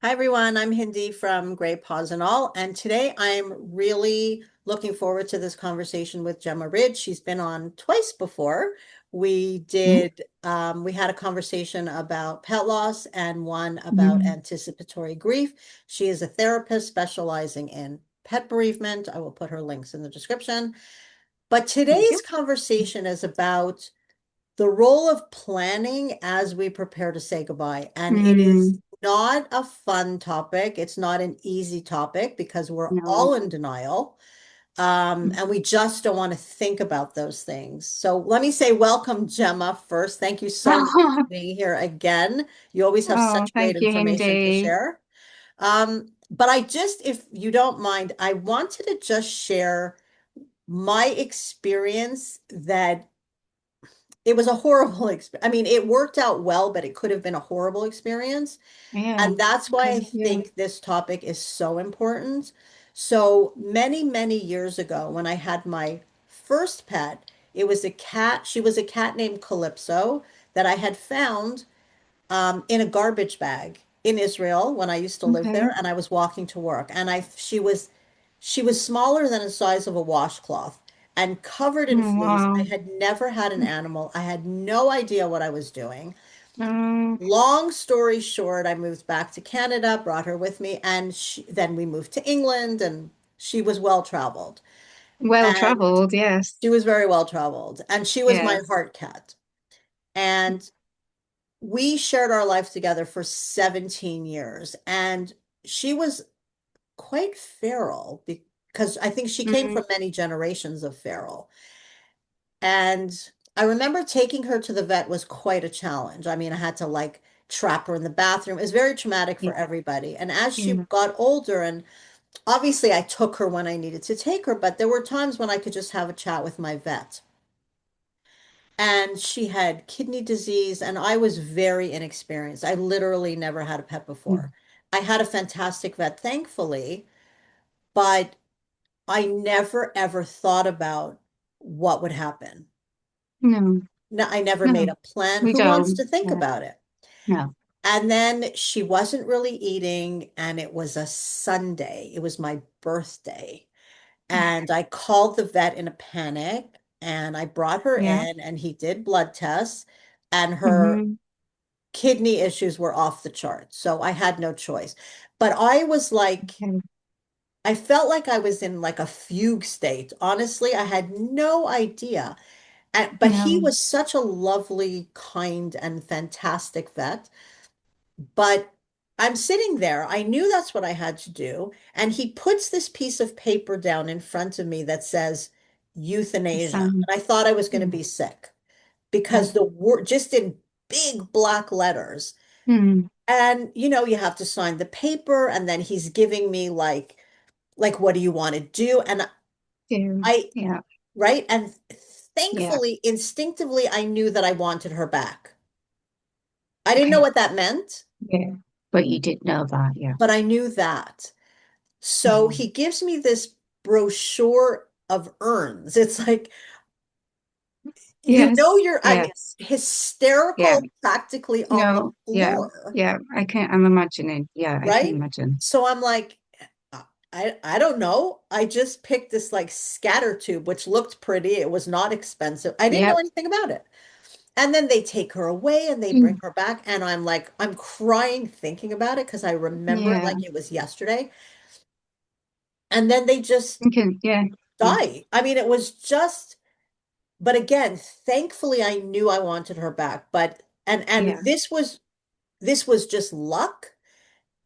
Hi everyone, I'm Hindi from Grey Paws and All, and today I'm really looking forward to this conversation with Gemma Ridge. She's been on twice before. Mm, We had a conversation about pet loss and one about mm, anticipatory grief. She is a therapist specializing in pet bereavement. I will put her links in the description. But thank today's you. conversation is about the role of planning as we prepare to say goodbye. And it is Mm, not a fun topic. It's not an easy topic because we're no. all in denial. And we just don't want to think about those things. So let me say welcome, Gemma, first. Thank you so much for being here again. You always have Oh, such great thank you, information to Hindi. share. But if you don't mind, I wanted to just share my experience that it was a horrible experience. I mean, it worked out well, but it could have been a horrible experience. Yeah. And that's why I Okay. Yeah. think this topic is so important. So many, many years ago, when I had my first pet, it was a cat. She was a cat named Calypso that I had found in a garbage bag in Israel when I used to live Okay. there, and I was walking to work, and she was smaller than the size of a washcloth and covered in Oh, fleas. I wow. had never had an animal. I had no idea what I was doing. Um, Long story short, I moved back to Canada, brought her with me, and then we moved to England, and she was well traveled. well And traveled. Yes. she was very well traveled, and she was my Yes. heart cat. And we shared our life together for 17 years, and she was quite feral because I think she came Mm, from many generations of feral. And I remember taking her to the vet was quite a challenge. I mean, I had to like trap her in the bathroom. It was very traumatic for yeah. everybody. And as she Yeah. got older, and obviously I took her when I needed to take her, but there were times when I could just have a chat with my vet. And she had kidney disease, and I was very inexperienced. I literally never had a pet before. Mm, I had a fantastic vet, thankfully, but I never ever thought about what would happen. no. No, I never made No. a plan. We Who wants to don't. think Yeah. about it? No. And then she wasn't really eating, and it was a Sunday. It was my birthday. And I called the vet in a panic, and I brought her Yeah. in, and he did blood tests, and her Mm-hmm. kidney issues were off the charts. So I had no choice. But Okay. I felt like I was in like a fugue state. Honestly, I had no idea. But he No. was such a lovely, kind, and fantastic vet. But I'm sitting there. I knew that's what I had to do. And he puts this piece of paper down in front of me that says The euthanasia. sun. And I thought I was going to Mm, be sick because mm, the word just in big black letters. mm, And you have to sign the paper, and then he's giving me like what do you want to do? And do. I Yeah. right? And Yeah. thankfully, instinctively, I knew that I wanted her back. I didn't know Okay. what that meant, Yeah. But you did know that. Yeah. but I knew that. So Mm. he gives me this brochure of urns. It's like, Yes. I mean, Yes. Yeah. hysterical practically on the No. Yeah. floor, Yeah. I'm imagining. Yeah. I can right? imagine. So I'm like, I don't know. I just picked this like scatter tube, which looked pretty. It was not expensive. I didn't know Yep. anything about it. And then they take her away and they bring Mm. her back. And I'm like, I'm crying thinking about it because I remember it Yeah. like it was yesterday. And then they just Okay. Yeah. Yeah. die. I mean, it was just, but again, thankfully I knew I wanted her back. And Yeah. this was just luck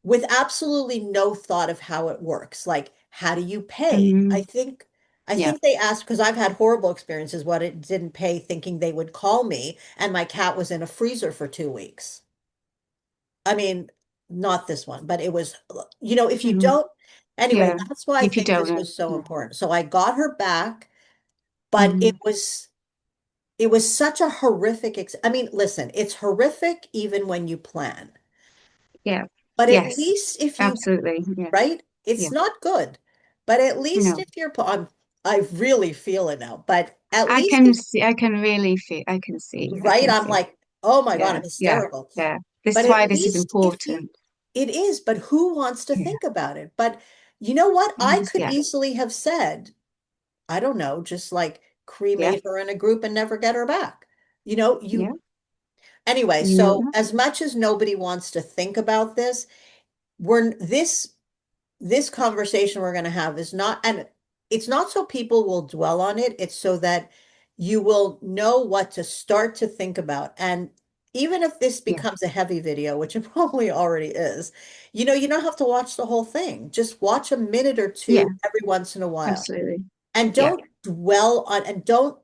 with absolutely no thought of how it works. Like, how do you pay? Mm. I Yeah. think they asked because I've had horrible experiences what it didn't pay, thinking they would call me, and my cat was in a freezer for 2 weeks. I mean, not this one, but it was, if you Mm. don't, anyway, Yeah. that's why I If you think don't this know. was so Yeah. important. So I got her back, but Mm. it was such a horrific ex I mean, listen, it's horrific even when you plan. Yeah. But at Yes. least if you, Absolutely. Yeah. right? It's Yeah. not good. But at least No. if you're, I really feel it now, but at I least can if, see. I can really feel. I can see. I right? can I'm see. like, oh my God, Yeah. I'm Yeah. hysterical. Yeah. This But is at why this is least if you, important. it is, but who wants to Yeah. think about it? But you know what? I could Yeah. easily have said, I don't know, just like Yeah. cremate her in a group and never get her back. You know, Yeah. you anyway, You know so that? as much as nobody wants to think about this, we're this conversation we're going to have is not, and it's not so people will dwell on it, it's so that you will know what to start to think about. And even if this Yeah. becomes a heavy video, which it probably already is, you know, you don't have to watch the whole thing. Just watch a minute or Yeah. two every once in a while. Absolutely. And Yeah. don't dwell on, and don't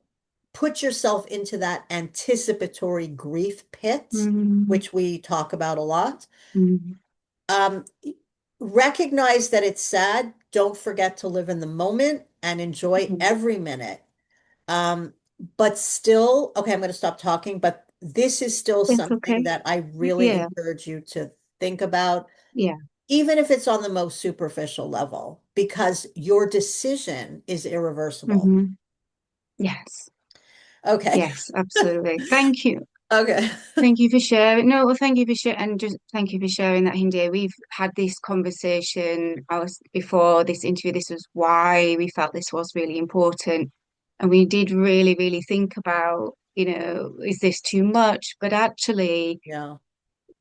put yourself into that anticipatory grief pit, Mm, which we talk about a lot. mm, Um, Recognize that it's sad. Don't forget to live in the moment and enjoy mm. every minute. Um, but still, okay, I'm going to stop talking, but this is still It's something okay. that I really Yeah. encourage you to think about, Yeah. even if it's on the most superficial level, because your decision is irreversible. Hmm. Yes. Okay. Yes, absolutely. Thank you. Okay. Thank you for sharing. No, well, thank you for sharing, and just thank you for sharing that, Hindia. We've had this conversation before this interview. This was why we felt this was really important, and we did really, really think about, is this too much? But actually, Yeah,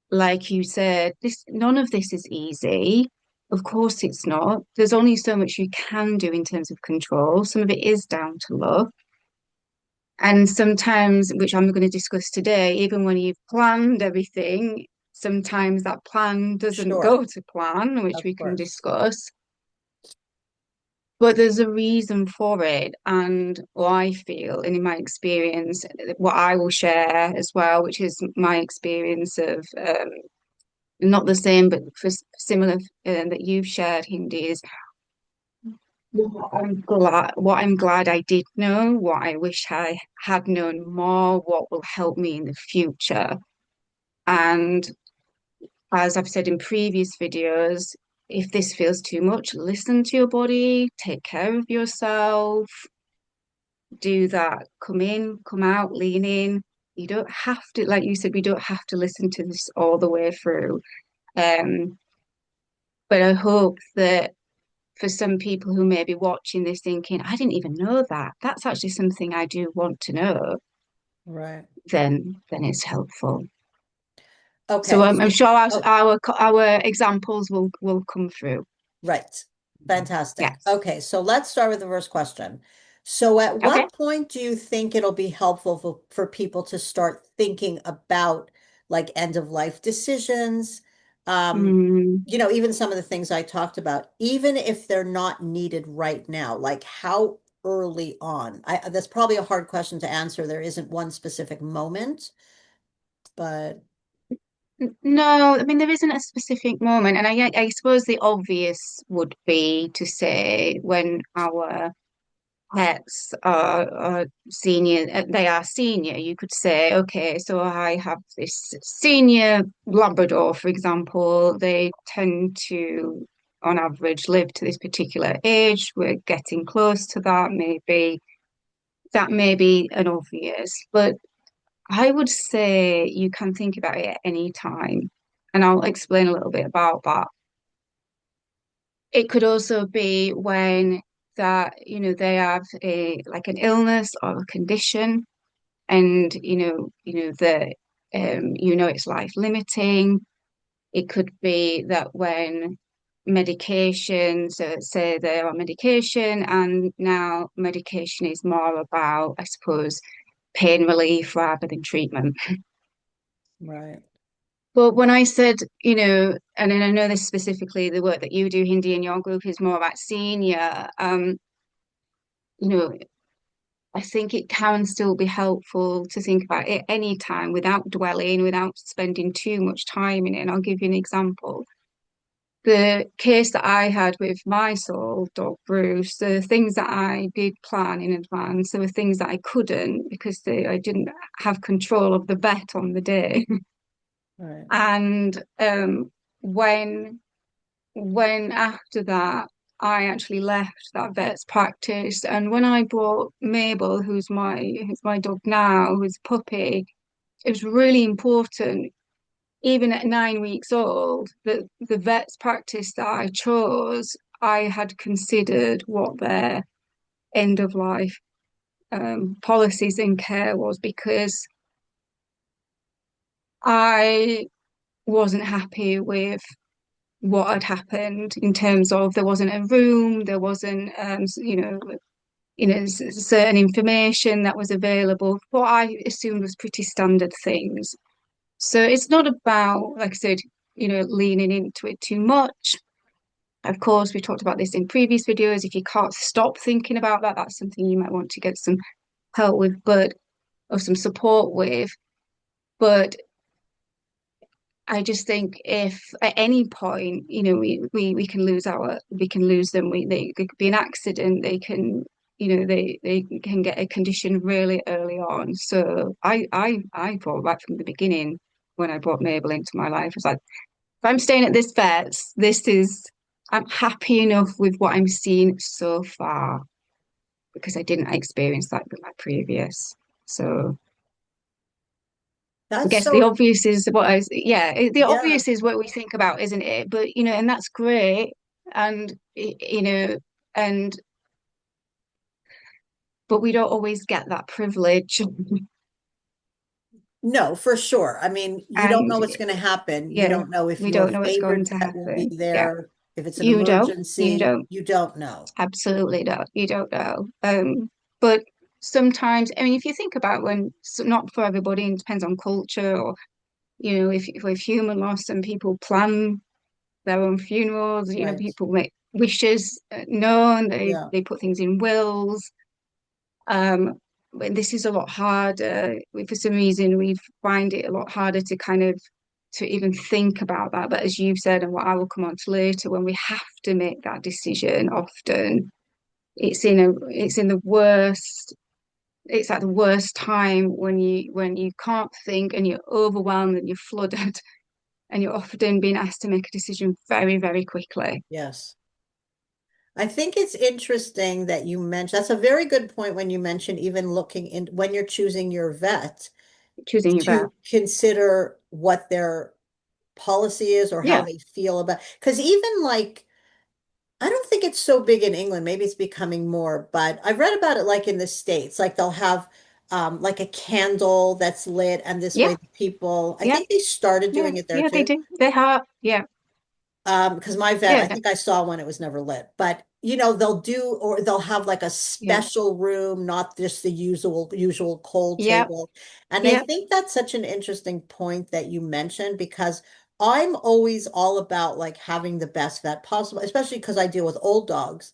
like you said, this none of this is easy. Of course, it's not. There's only so much you can do in terms of control. Some of it is down to luck. And sometimes, which I'm going to discuss today, even when you've planned everything, sometimes that plan doesn't sure. go to plan, which Of we can course. discuss. But there's a reason for it. And what I feel, and in my experience, what I will share as well, which is my experience of not the same, but for similar that you've shared, Hindi, is what I'm glad I did know, what I wish I had known more, what will help me in the future. And as I've said in previous videos, if this feels too much, listen to your body, take care of yourself, do that. Come in, come out, lean in. You don't have to, like you said, we don't have to listen to this all the way through. Um, but I hope that for some people who may be watching this thinking, I didn't even know that. That's actually something I do want to know, Right. then it's helpful. So Okay. I'm sure Oh, our examples will come through. right. Fantastic. Yes. Okay, so let's start with the first question. So at Okay. what point do you think it'll be helpful for people to start thinking about like end of life decisions? Um, Mm, you know, even some of the things I talked about, even if they're not needed right now, like how early on? That's probably a hard question to answer. There isn't one specific moment, but no, I mean there isn't a specific moment, and I suppose the obvious would be to say when our pets are senior, they are senior. You could say, okay, so I have this senior Labrador, for example. They tend to, on average, live to this particular age. We're getting close to that. Maybe that may be an obvious, but I would say you can think about it at any time. And I'll explain a little bit about that. It could also be when they have a like an illness or a condition, and that it's life limiting. It could be that when medication, so say they're on medication, and now medication is more about, I suppose, pain relief rather than treatment. right, But when I said, and then I know this specifically, the work that you do, Hindi, in your group is more about senior. You know, I think it can still be helpful to think about it any time without dwelling, without spending too much time in it. And I'll give you an example. The case that I had with my soul dog Bruce, the things that I did plan in advance, there were things that I couldn't because I didn't have control of the vet on the day. right, And when after that I actually left that vet's practice, and when I brought Mabel, who's my dog now, who's a puppy, it was really important. even at 9 weeks old, the vet's practice that I chose, I had considered what their end of life policies in care was because I wasn't happy with what had happened in terms of there wasn't a room, there wasn't certain information that was available. What I assumed was pretty standard things. So it's not about, like I said, leaning into it too much. Of course, we talked about this in previous videos. If you can't stop thinking about that, that's something you might want to get some help with, but or some support with. But I just think if at any point, we can we can lose them. They could be an accident. They can, they can get a condition really early on. So I thought right from the beginning when I brought Mabel into my life, I was like, if I'm staying at this vet's, I'm happy enough with what I'm seeing so far because I didn't experience that with my previous. So I That's guess the so, obvious is the yeah. obvious is what we think about, isn't it? But and that's great, and and but we don't always get that privilege, No, for sure. I mean, you don't and know what's going to happen. You yeah, don't know if we your don't know what's going favorite to pet will be happen. Yeah, there, if it's an you emergency. don't, You don't know. absolutely don't, you don't know. But sometimes, I mean, if you think about when, so not for everybody, and it depends on culture, or if with human loss and people plan their own funerals. Right. People make wishes known. Yeah. They put things in wills. Um, but this is a lot harder. For some reason, we find it a lot harder to kind of to even think about that. But as you've said, and what I will come on to later, when we have to make that decision, often it's in the worst. It's at the worst time when you can't think and you're overwhelmed and you're flooded and you're often being asked to make a decision very, very quickly. Yes. I think it's interesting that you mentioned, that's a very good point when you mention even looking in when you're choosing your vet Choosing your vet. to consider what their policy is or how Yeah, they feel about, because even like, I don't think it's so big in England. Maybe it's becoming more, but I've read about it like in the States. Like they'll have like a candle that's lit, and this yeah, way the people, I yeah, think they started yeah, doing it there yeah, they too. do. They have, yeah, Because my vet, I yeah, think I saw one, it was never lit, but they'll do, or they'll have like a yeah, special room, not just the usual cold yeah, table. And I yeah, think that's such an interesting point that you mentioned because I'm always all about like having the best vet possible, especially because I deal with old dogs.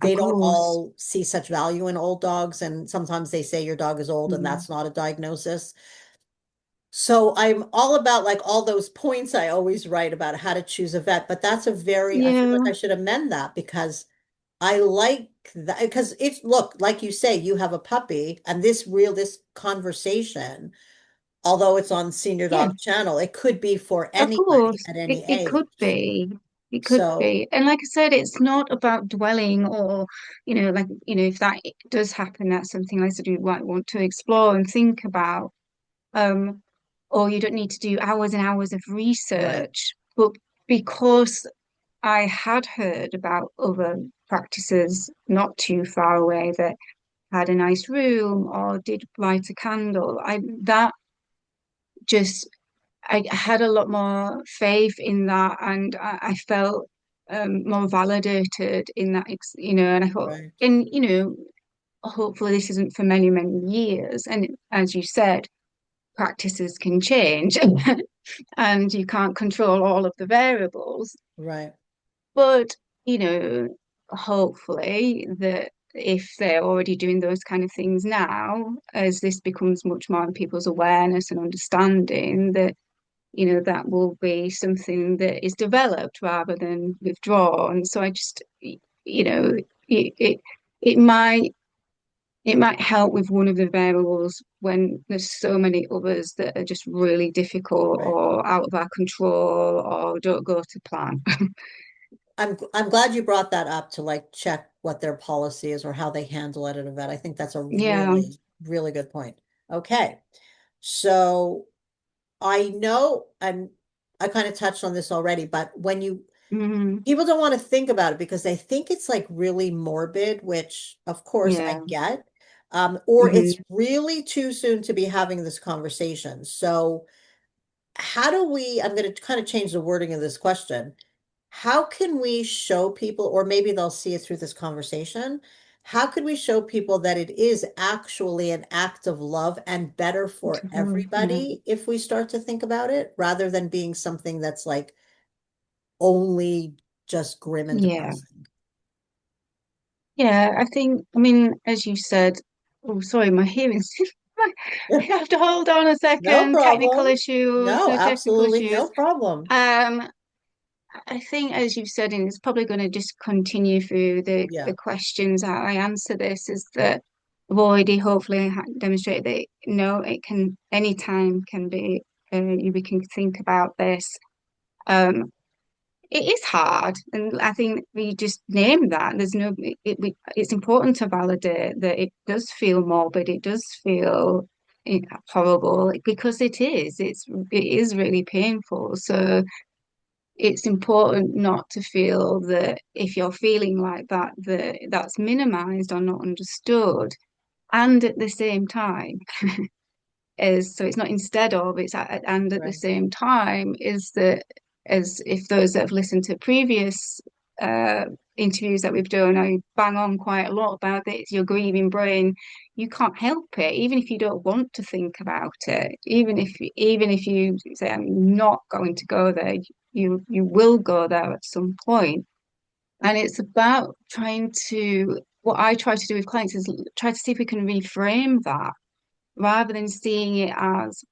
of They don't course. all see such value in old dogs, and sometimes they say your dog is old, and Mm. that's not a diagnosis. So I'm all about like all those points I always write about how to choose a vet, but that's a very, I feel like Yeah, I should amend that because I like that because if look, like you say, you have a puppy and this conversation, although it's on Senior yeah, Dog Channel, it could be for of anybody course. at It any it could age. be. It could So, be. And like I said, it's not about dwelling or, if that does happen, that's something like I said you might want to explore and think about. Um, or you don't need to do hours and hours of right, research. But because I had heard about other practices not too far away that had a nice room or did light a candle, that just I had a lot more faith in that, and I felt more validated in that, and I thought, right, and hopefully this isn't for many, many years. And as you said, practices can change and you can't control all of the variables. right. But, hopefully that if they're already doing those kind of things now, as this becomes much more in people's awareness and understanding, that, that will be something that is developed rather than withdrawn. So I just, it, it, it might it might help with one of the variables when there's so many others that are just really difficult Right. or out of our control or don't go to plan. I'm glad you brought that up to like check what their policy is or how they handle it at a vet. I think that's a Yeah. really, really good point. Okay. So I know, and I kind of touched on this already, but when you Mm, people don't want to think about it because they think it's like really morbid, which of course I yeah. get. Or it's Hmm. really too soon to be having this conversation. So how do we, I'm going to kind of change the wording of this question. How can we show people, or maybe they'll see it through this conversation, how could we show people that it is actually an act of love and better for Yeah. everybody if we start to think about it, rather than being something that's like only just grim and Yeah. depressing? Yeah. I think, I mean, as you said, oh, sorry, my hearing's, I have to hold on a No second. Technical problem. issues, No, no technical absolutely issues. no problem. Um, I think, as you've said, and it's probably going to just continue through the Yeah, questions how I answer this, is that I've already hopefully demonstrated that no, it can any time can be we can think about this. Um, it is hard, and I think we just name that. There's no, it's important to validate that it does feel morbid, it does feel horrible because it is. It is really painful. So it's important not to feel that if you're feeling like that, that's minimized or not understood. And at the same time, is so it's not instead of, and at the right. same time is that, as if those that have listened to previous uh interviews that we've done, I bang on quite a lot about it. It's your grieving brain. You can't help it, even if you don't want to think about it. Even if you say, I'm not going to go there, you will go there at some point. And it's about trying to, what I try to do with clients is try to see if we can reframe that rather than seeing it as,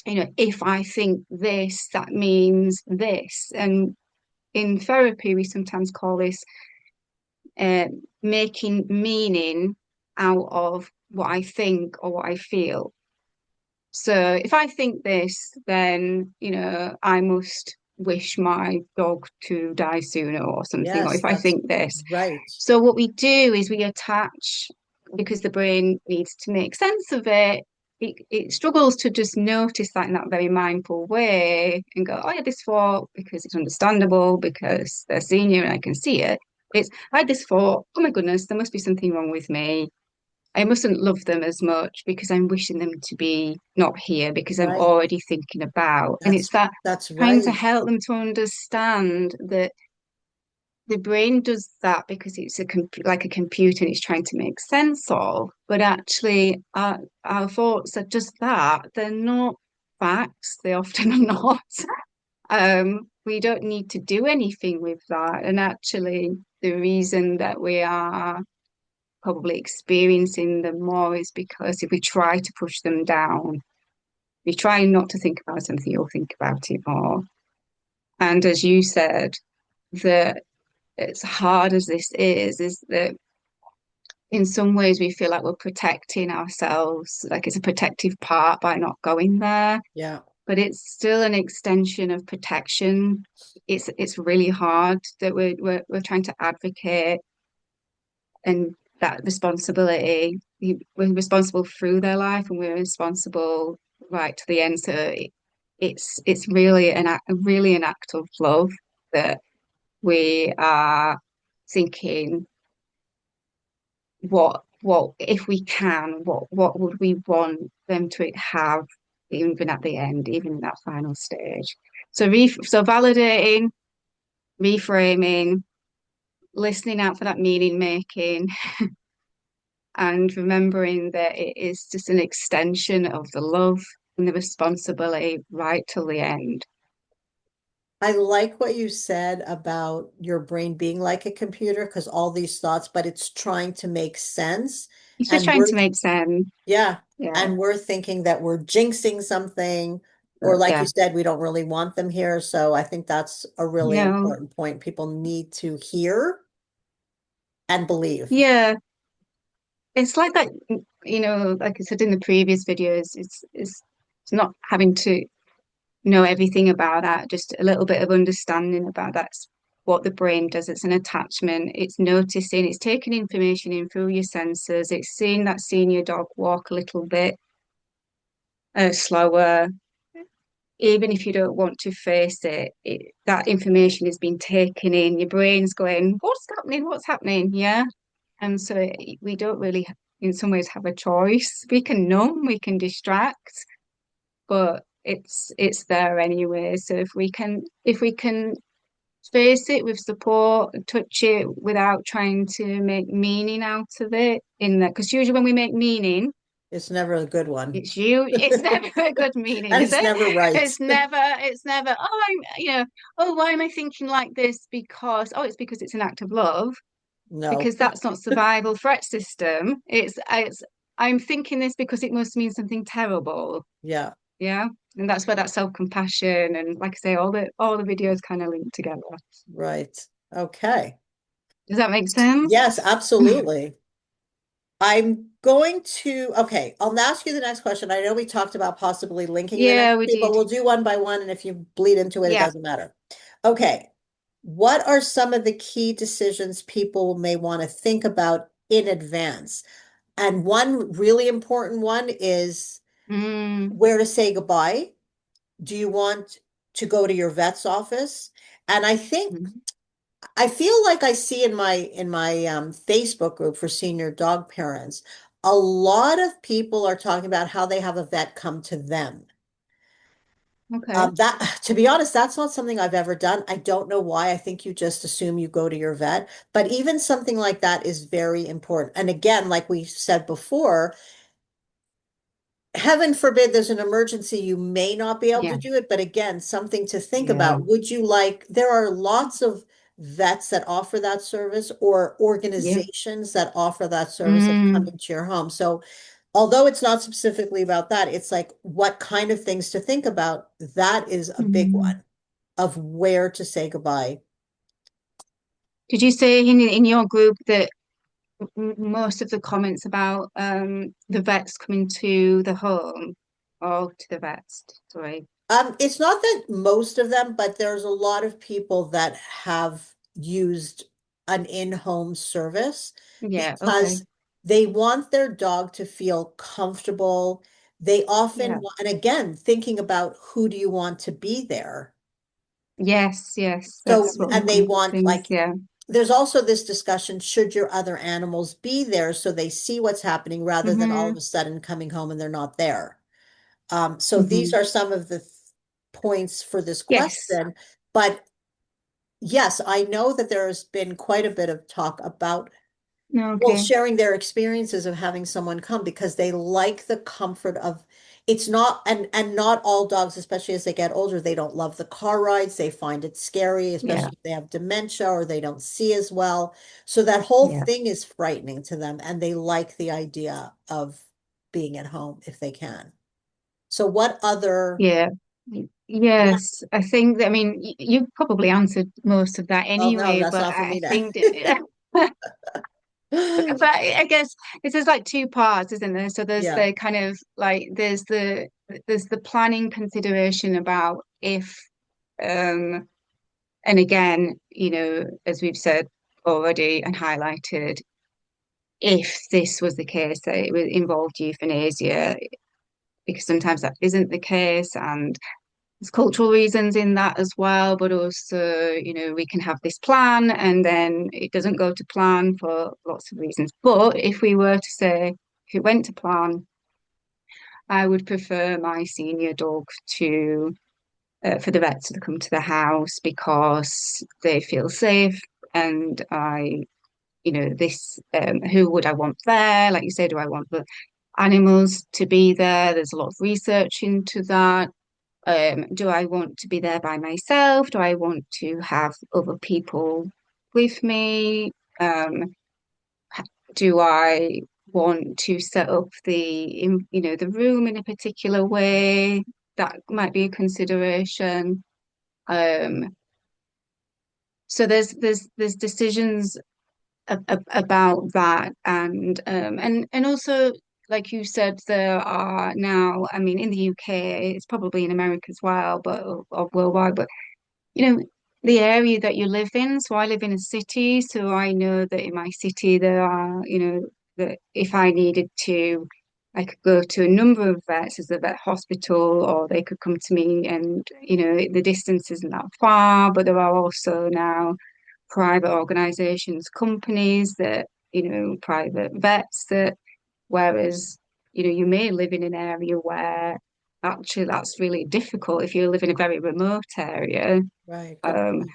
if I think this, that means this. And in therapy, we sometimes call this uh, making meaning out of what I think or what I feel. So if I think this, then, I must wish my dog to die sooner or something. Or Yes, if I that's think this. right. So what we do is we attach, because the brain needs to make sense of it. It struggles to just notice that in that very mindful way and go, oh yeah, this thought, because it's understandable, because they're senior and I can see it. It's, I had this thought, oh my goodness, there must be something wrong with me. I mustn't love them as much because I'm wishing them to be not here because I'm Right. already thinking about. And it's That's that that's trying to right. help them to understand that the brain does that because it's like a computer and it's trying to make sense of, but actually our thoughts are just that. They're not facts. They often are not. We don't need to do anything with that. And actually, the reason that we are probably experiencing them more is because if we try to push them down, we try not to think about something, you'll think about it more. And as you said, that as hard as this is that in some ways we feel like we're protecting ourselves, like it's a protective part by not going there, Yeah. but it's still an extension of protection. It's really hard that we're trying to advocate and that responsibility. We're responsible through their life, and we're responsible right to the end. So it's really really an act of love that we are thinking, what if we can, what would we want them to have, even at the end, even in that final stage. So validating, reframing, listening out for that meaning making, and remembering that it is just an extension of the love and the responsibility right till the end. I like what you said about your brain being like a computer because all these thoughts, but it's trying to make sense. It's just And trying we're, to make sense. yeah, Yeah. and we're thinking that we're jinxing something, or like you Yeah. said, we don't really want them here. So I think that's a really No. important point people need to hear and believe. Yeah. It's like that, like I said in the previous videos, it's not having to know everything about that, just a little bit of understanding about that's what the brain does. It's an attachment, it's noticing, it's taking information in through your senses, it's seeing that senior dog walk a little bit slower, even if you don't want to face that information is being taken in. Your brain's going, "What's happening? What's happening?" Yeah, and so we don't really, in some ways, have a choice. We can numb, we can distract, but it's there anyway. So if we can face it with support, touch it without trying to make meaning out of it in that, because usually when we make meaning, It's never a good one. it's never a good meaning, And is it's it? never right. It's never, oh, oh, why am I thinking like this? Because, oh, it's because it's an act of love, No. because that's not survival threat system. I'm thinking this because it must mean something terrible. Yeah, Yeah. And that's where that self-compassion and, like I say, all the videos kind of link together. right. Okay. Does that make sense? Yes, absolutely. Okay, I'll ask you the next question. I know we talked about possibly linking the next Yeah, we two, but did. we'll do one by one, and if you bleed into it, it Yeah. doesn't matter. Okay. What are some of the key decisions people may want to think about in advance? And one really important one is Mm, where to say goodbye. Do you want to go to your vet's office? And mm. I feel like I see in my Facebook group for senior dog parents, a lot of people are talking about how they have a vet come to them. Okay. That, to be honest, that's not something I've ever done. I don't know why. I think you just assume you go to your vet, but even something like that is very important. And again, like we said before, heaven forbid there's an emergency, you may not be able to Yeah. do it. But again, something to think Yeah. about. Would you like, there are lots of vets that offer that service or Yeah. organizations that offer that service of Mm, coming to your home. So although it's not specifically about that, it's like what kind of things to think about. That is a big mm. one of where to say goodbye. Did you say in your group that most of the comments about the vets coming to the home or to the vets? Sorry. It's not that most of them, but there's a lot of people that have used an in-home service Yeah. Okay. because they want their dog to feel comfortable. They often Yeah. want, and again, thinking about who do you want to be there. Yes. Yes. So, That's what and they one want things. like, Yeah. there's also this discussion, should your other animals be there so they see what's happening rather than all Mm-hmm. of a sudden coming home and they're not there? So these Mm-hmm. are some of the points for this Yes. question. But yes, I know that there has been quite a bit of talk about, well, Okay. sharing their experiences of having someone come because they like the comfort of it's not and not all dogs, especially as they get older, they don't love the car rides. They find it scary, Yeah. especially if they have dementia or they don't see as well. So that whole Yeah. thing is frightening to them, and they like the idea of being at home if they can. So what other Yeah. what Yes. I think that, I mean, you probably answered most of that oh no, anyway, that's but not for I me to think but I guess it is like two parts, isn't there? So there's yeah. the kind of like there's the planning consideration about if and again, as we've said already and highlighted, if this was the case that it was involved euthanasia, because sometimes that isn't the case, and there's cultural reasons in that as well, but also, we can have this plan and then it doesn't go to plan for lots of reasons. But if we were to say, if it went to plan, I would prefer my senior dog to for the vet to come to the house because they feel safe and who would I want there? Like you say, do I want the animals to be there? There's a lot of research into that. Do I want to be there by myself? Do I want to have other people with me? Um, do I want to set up the room in a particular way? That might be a consideration. Um, so there's decisions about that, and also, like you said, there are now. I mean, in the UK, it's probably in America as well, but or worldwide. But you know, the area that you live in. So I live in a city, so I know that in my city there are, that if I needed to. I could go to a number of vets as a vet hospital, or they could come to me and, the distance isn't that far, but there are also now private organizations, companies that, private vets that, whereas, you may live in an area where actually that's really difficult if you live in a very remote area. Right. Good Um, point.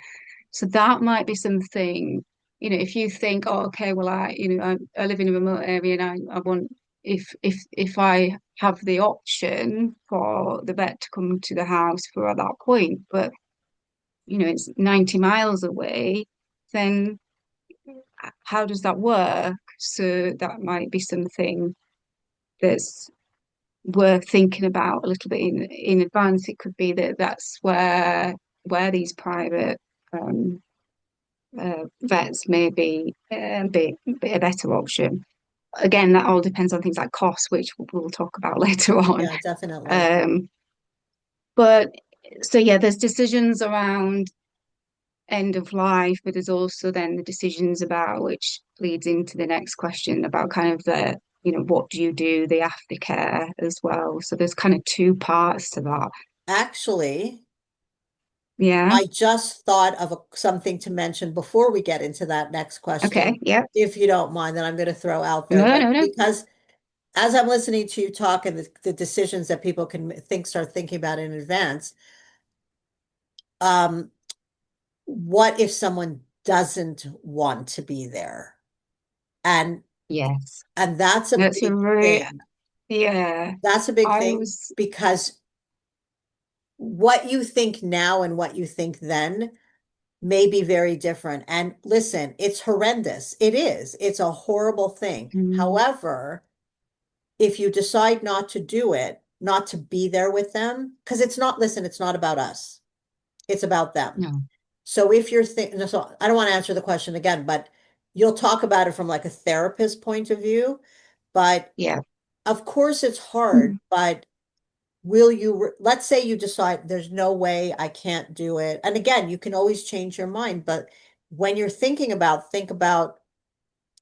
so that might be something, if you think, oh, okay, well, I live in a remote area and I want, if I have the option for the vet to come to the house for at that point, but, it's 90 miles away, then how does that work? So that might be something that's worth thinking about a little bit in advance. It could be that that's where these private vets may be a better option. Again, that all depends on things like cost, which we'll talk about later on. Yeah, definitely. Um, but so yeah, there's decisions around end of life, but there's also then the decisions about which leads into the next question about kind of what do you do, the aftercare as well. So there's kind of two parts to that. Actually, Yeah. I just thought of something to mention before we get into that next Okay. question, Yeah. if you don't mind, that I'm going to throw out there. No, But no, no. because as I'm listening to you talk and the decisions that people can start thinking about in advance, um, what if someone doesn't want to be there? And Yes. that's a That's a big very, thing. yeah. That's a big I thing was, because what you think now and what you think then may be very different. And listen, it's horrendous. It is. It's a horrible thing. mm, However, if you decide not to do it, not to be there with them, because it's not, listen, it's not about us. It's about them. no, So if you're thinking, so I don't want to answer the question again, but you'll talk about it from like a therapist point of view. But yeah. of course it's hard, Mm. but will you, let's say you decide there's no way I can't do it. And again, you can always change your mind, but when you're thinking about, think about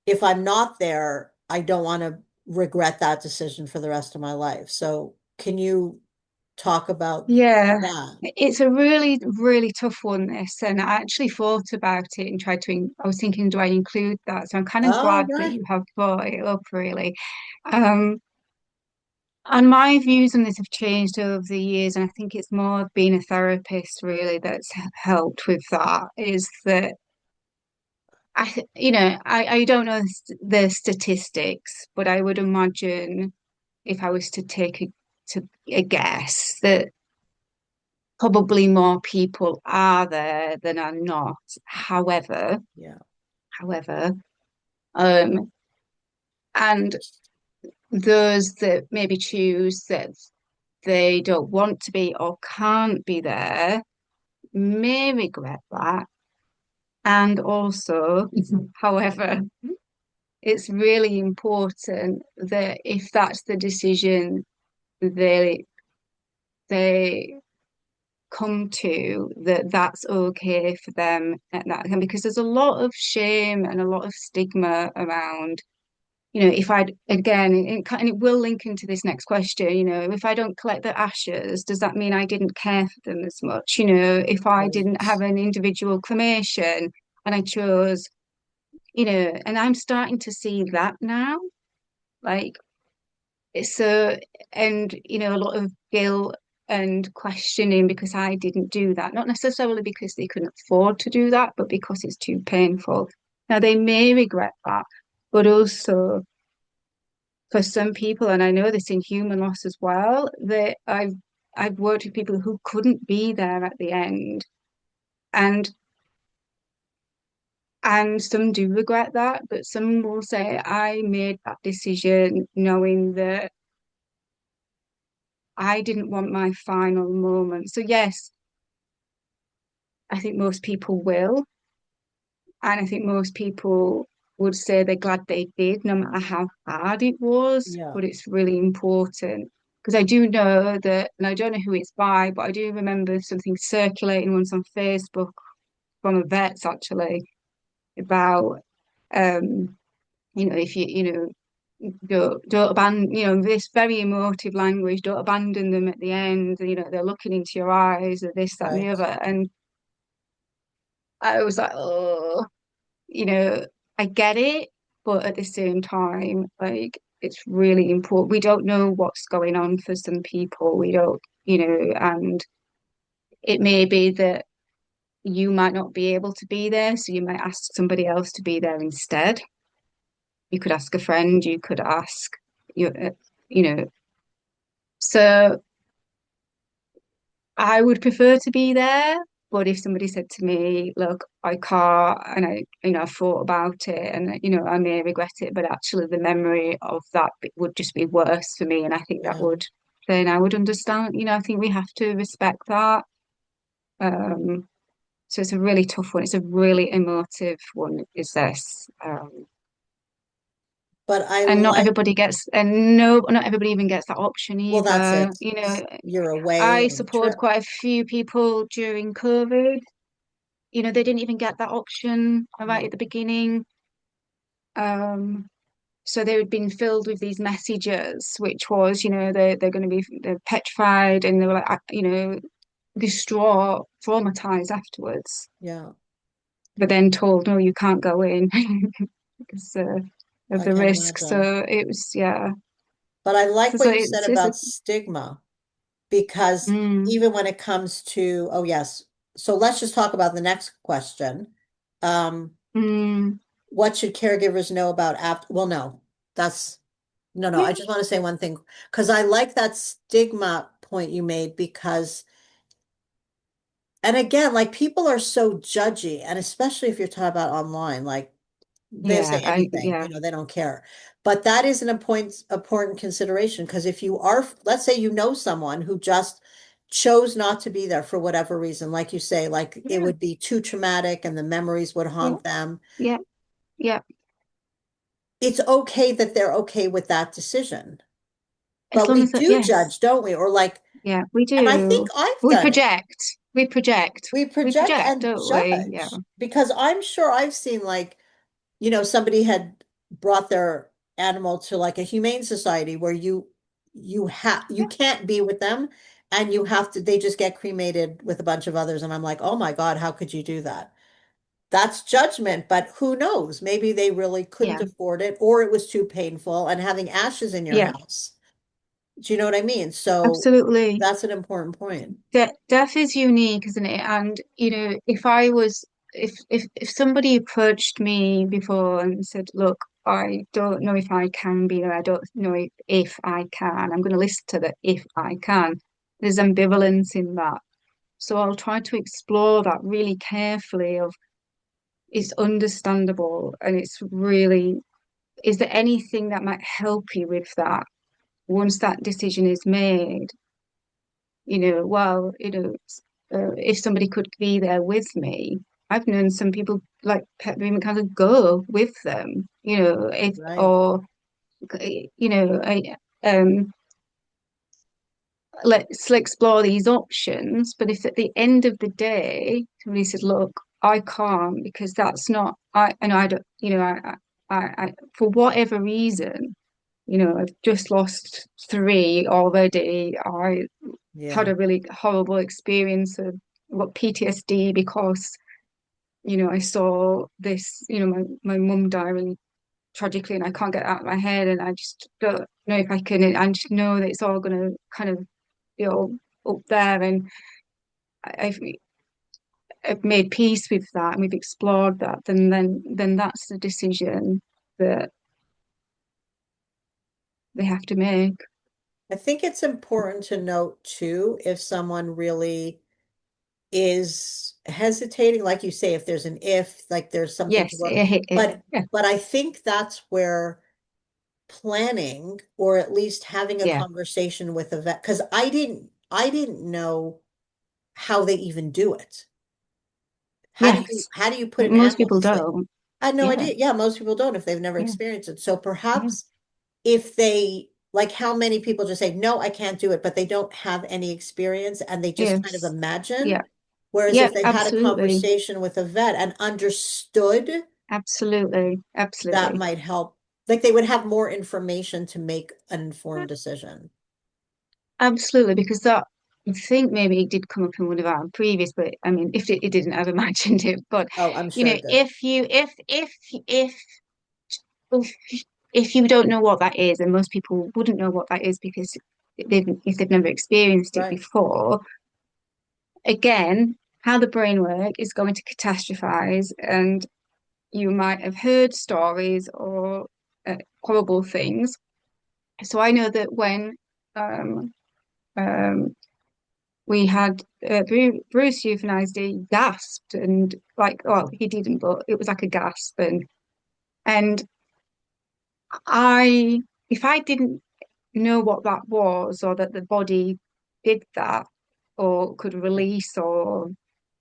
if I'm not there, I don't want to regret that decision for the rest of my life. So can you talk about Yeah. that? It's a really, really tough one, this. And I actually thought about it and I was thinking, do I include that? So I'm kind of Oh, glad that right. you have brought it up, really. Um, And my views on this have changed over the years, and I think it's more being a therapist really that's helped with that. Is that I don't know the statistics, but I would imagine if I was to take a guess that probably more people are there than are not. Yeah. However, um, and those that maybe choose that they don't want to be or can't be there may regret that. And also, however, it's really important that if that's the decision they they come to, that that's okay for them at that time, because there's a lot of shame and a lot of stigma around. If I'd again, and it will link into this next question, if I don't collect the ashes, does that mean I didn't care for them as much? If I didn't Right. have an individual cremation and I chose, and I'm starting to see that now, like, so, and, a lot of guilt and questioning because I didn't do that, not necessarily because they couldn't afford to do that, but because it's too painful. Now, they may regret that, but also, for some people, and I know this in human loss as well, that I've worked with people who couldn't be there at the end, and some do regret that, but some will say I made that decision knowing that I didn't want my final moment. So yes, I think most people will, and I think most people would say they're glad they did, no matter how hard it was. Yeah. But it's really important because I do know that, and I don't know who it's by, but I do remember something circulating once on Facebook from a vet's actually about, if you don't abandon, this very emotive language, don't abandon them at the end, they're looking into your eyes, or this, that, and the Right. other. And I was like, oh, you know, I get it, but at the same time, like, it's really important. We don't know what's going on for some people. We don't, and it may be that you might not be able to be there, so you might ask somebody else to be there instead. You could ask a friend, you could ask your, you know, so I would prefer to be there. But if somebody said to me, look, I can't, and I thought about it and, I may regret it, but actually the memory of that would just be worse for me. And I think that Yeah. would, then I would understand, I think we have to respect that. Um, so it's a really tough one. It's a really emotive one, is this. But I And not like, everybody gets, and no, not everybody even gets that option well, that's either. it. You're away I on a supported trip. quite a few people during COVID. They didn't even get that option right No. at the beginning. Um, so they had been filled with these messages, which was, they're going to be they're petrified and they were like, distraught, traumatized afterwards. Yeah. But then told, no, you can't go in because of I the can't risk. imagine. So it was, yeah. But I like So what you said it's a, about stigma because mm, even when it comes to, oh, yes. So let's just talk about the next question. Um, mm, what should caregivers know about after? Well, no, that's no, no. yeah, I just want to say one thing because I like that stigma point you made because, and again, like people are so judgy, and especially if you're talking about online, like they'll say anything, yeah, they don't care. But that is an important consideration because if you are, let's say you know someone who just chose not to be there for whatever reason, like you say, like it yeah, would be too traumatic and the memories would yeah, haunt them. yeah, yeah. It's okay that they're okay with that decision. As But long we as it, do yes, judge, don't we? Or like, yeah, we and I think do. I've We done it. project, we project, We we project project, and don't we? Yeah, judge because I'm sure I've seen like somebody had brought their animal to like a humane society where you yeah, can't be with them and you have to they just get cremated with a bunch of others and I'm like, "Oh my God, how could you do that?" That's judgment, but who knows? Maybe they really couldn't yeah, afford it or it was too painful and having ashes in your yeah, house. Do you know what I mean? So absolutely. that's an important point. Death is unique, isn't it? And if somebody approached me before and said, "Look, I don't know if I can be there. I don't know if I can. I'm going to listen to the if I can." There's ambivalence in that. So I'll try to explore that really carefully of it's understandable and it's really, is there anything that might help you with that once that decision is made? Well, if somebody could be there with me, I've known some people like pet bereavement kind of go with them, if Right. or I let's explore these options. But if at the end of the day somebody says, "Look, I can't because that's not I," and I don't, for whatever reason, I've just lost three already. I had Yeah. a really horrible experience of what PTSD because I saw this, my mum die really tragically and I can't get it out of my head and I just don't know if I can, and I just know that it's all going to kind of be all up there, and I've made peace with that and we've explored that, then that's the decision that they have to make. I think it's important to note too, if someone really is hesitating, like you say, if there's an if, like there's something to Yes, work. But yeah, but I think that's where planning or at least having a yeah, conversation with a vet, because I didn't know how they even do it. How do you yes. how do you put an Most animal to people sleep? don't. I had no Yeah, idea. Yeah, most people don't if they've never yeah, experienced it. So yeah, perhaps if they like how many people just say, no, I can't do it, but they don't have any experience and they just kind of yes, imagine. yeah, Whereas yeah, if they had a absolutely, conversation with a vet and understood, absolutely, that absolutely. might help. Like they would have more information to make an informed decision. Absolutely, because that I think maybe it did come up in one of our previous, but I mean, if it didn't, I've imagined it. But Oh, I'm you sure know, it did. if if you don't know what that is, and most people wouldn't know what that is because if they've never experienced it Right. before, again, how the brain work is going to catastrophize, and you might have heard stories or horrible things. So I know that when um, um, we had Bruce euthanized, he gasped and like, well, he didn't, but it was like a gasp, and I, if I didn't know what that was, or that the body did that, or could release, or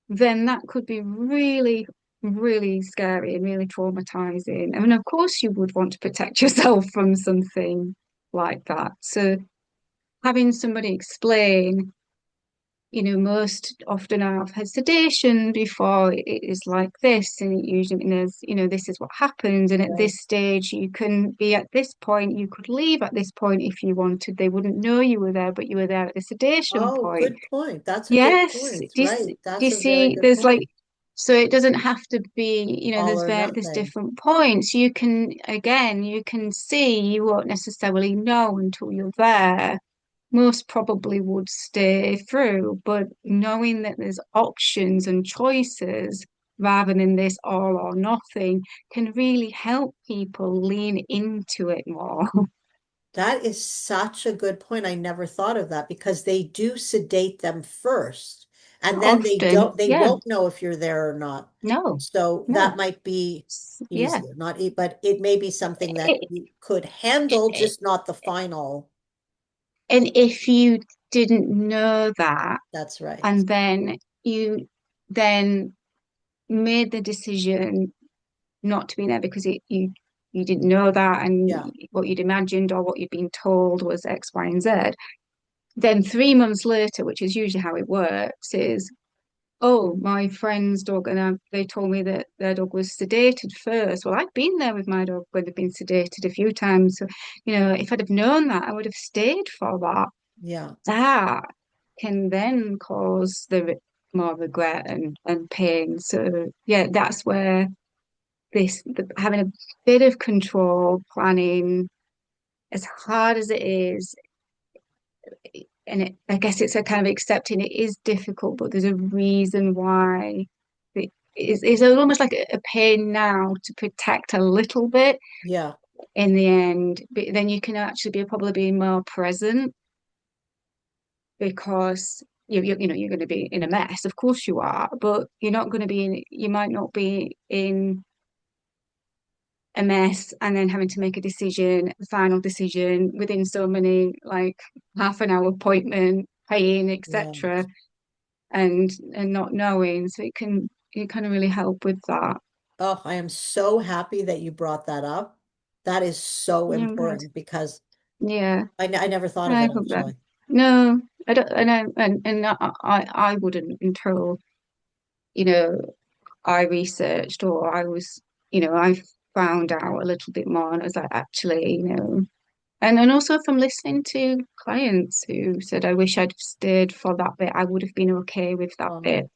then that could be really, really scary and really traumatizing. I mean, of course, you would want to protect yourself from something like that. So having somebody explain, most often I've had sedation before it is like this, and it usually means, this is what happens. And at Right. this stage, you can be at this point, you could leave at this point if you wanted. They wouldn't know you were there, but you were there at the sedation Oh, point. good point. That's a good Yes. point. Right. Do you That's a very see? good There's like, point. so it doesn't have to be, All or there's nothing. different points. You can, again, you can see, you won't necessarily know until you're there. Most probably would stay through, but knowing that there's options and choices rather than this all or nothing can really help people lean into it more. That is such a good point. I never thought of that because they do sedate them first, and then Often, they yeah, won't know if you're there or not. no, So that no, might be yeah. easier, not e but it may be something that It, you could handle, it, just not the final. and if you didn't know that, That's right. and then you then made the decision not to be there because you didn't know that, and Yeah. what you'd imagined or what you'd been told was X, Y, and Z. Then 3 months later, which is usually how it works, is oh, my friend's dog, and they told me that their dog was sedated first. Well, I'd been there with my dog when they've been sedated a few times. So, if I'd have known that, I would have stayed for that. Yeah. That can then cause more regret and pain. So, yeah, that's where having a bit of control, planning, as hard as it is, and I guess it's a kind of accepting it is difficult, but there's a reason why it's almost like a pain now to protect a little bit Yeah. in the end, but then you can actually probably be more present because you're going to be in a mess. Of course you are, but you're not going to be you might not be in a mess and then having to make a decision, the final decision within so many like half an hour appointment, paying, Right. etc., and not knowing. So it kind of really help with that. Oh, I am so happy that you brought that up. That is so Yeah, I'm glad. important because Yeah, I never thought of I it hope that. actually. No, I don't, and I wouldn't until you know I researched or I found out a little bit more, and I was like, actually, and also from listening to clients who said, I wish I'd stayed for that bit, I would have been okay with that bit Um,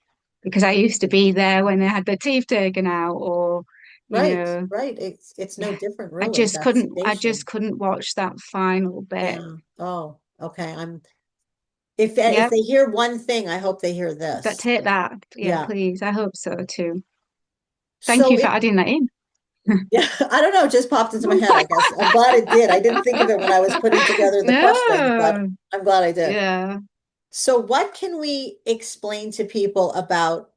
because I used to be there when they had their teeth taken out, or, you right, know, right. It's no different really. That's I just sedation. couldn't watch that final bit. Yeah. Oh, okay. If Yep, they hear one thing, I hope they hear this. take that. Yeah, Yeah. please. I hope so too. Thank So you for if adding that in. yeah, I don't know, it just popped into my head, I guess. I'm glad it did. I didn't think of it when I was putting together the questions, but No. I'm glad I did. Yeah. So what can we explain to people about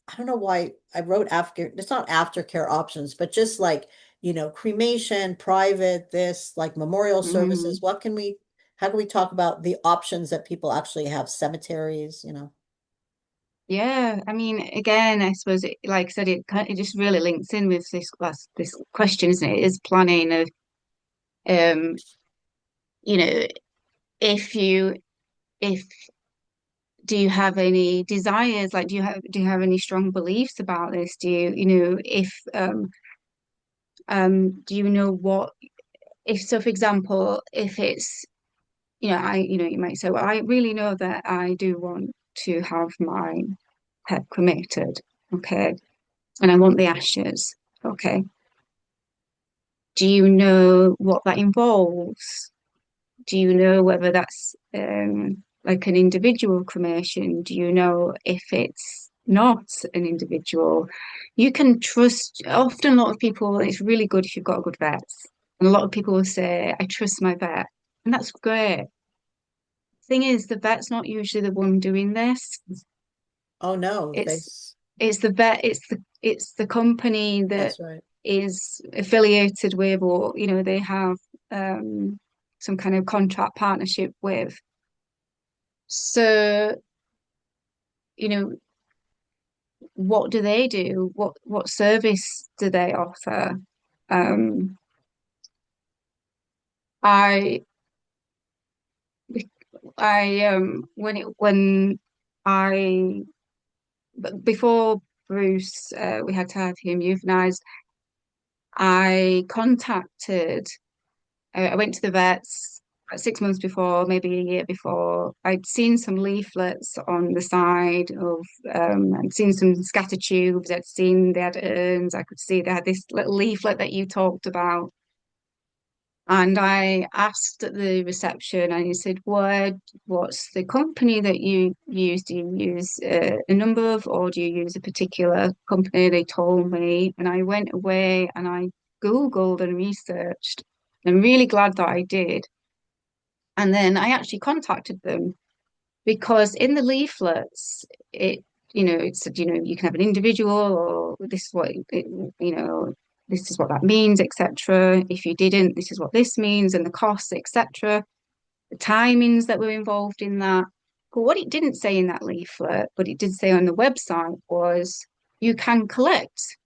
I don't know why I wrote after, it's not aftercare options, but just like, cremation, private, this, like memorial services. Mhm. How can we talk about the options that people actually have, cemeteries? Yeah, I mean, again, I suppose, like I said, it just really links in with this question, isn't it? Is planning of, um, you know, if you if do you have any desires? Like, do you have any strong beliefs about this? Do you, if Do you know what if so for example, if it's you might say, well, I really know that I do want to have my pet cremated, okay, and I want the ashes, okay. Do you know what that involves? Do you know whether that's like an individual cremation? Do you know if it's not an individual? You can trust, often a lot of people, it's really good if you've got a good vet. And a lot of people will say, I trust my vet. And that's great. Thing is, the vet's not usually the one doing this. Oh no, It's it's the vet, it's the company that that's right. is affiliated with, or they have um some kind of contract partnership with. So, you know, what do they do? What service do they offer? Um, I when I before Bruce, we had to have him euthanized. I contacted. I went to the vets about 6 months before, maybe a year before. I'd seen some leaflets on the side of, I'd seen some scatter tubes. I'd seen they had urns. I could see they had this little leaflet that you talked about. And I asked at the reception, and he said, what's the company that you use? Do you use a number of, or do you use a particular company? They told me, and I went away and I Googled and researched. I'm really glad that I did. And then I actually contacted them because in the leaflets, it said, you can have an individual, or this is what this is what that means, etc. If you didn't, this is what this means, and the costs, etc. The timings that were involved in that. But what it didn't say in that leaflet, but it did say on the website, was you can collect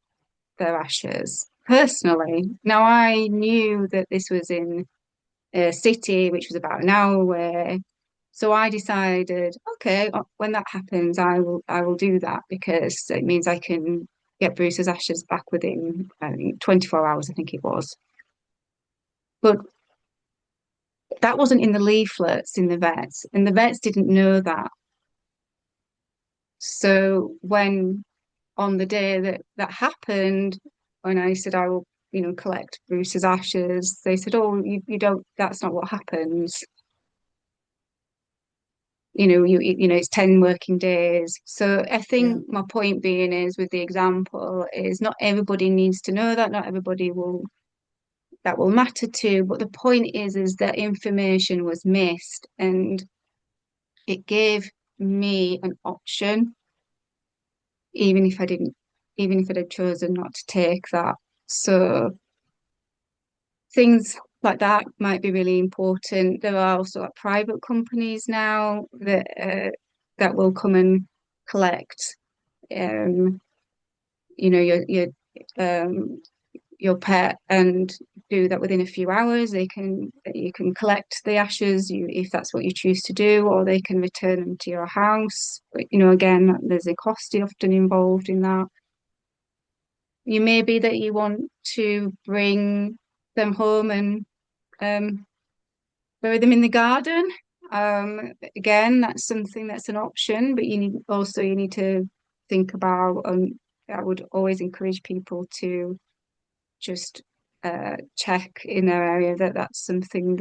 their ashes personally. Now, I knew that this was in a city which was about an hour away. So I decided, okay, when that happens, I will do that because it means I can get Bruce's ashes back within 24 hours, I think it was. But that wasn't in the leaflets in the vets, and the vets didn't know that. So when on the day that happened, when I said I will, collect Bruce's ashes, they said, "Oh, you don't. That's not what happens. It's 10 working days." So I Yeah. think my point being is with the example is not everybody needs to know that, not everybody will matter to, but the point is that information was missed, and it gave me an option, even if I didn't, even if I'd have chosen not to take that. So things like that might be really important. There are also like private companies now that will come and collect um um your pet and do that within a few hours. You can collect the ashes if that's what you choose to do, or they can return them to your house. But, again, there's a cost often involved in that. You may be that you want to bring them home and um, bury them in the garden. Again, that's something that's an option, but you need to think about. I would always encourage people to just check in their area that that's something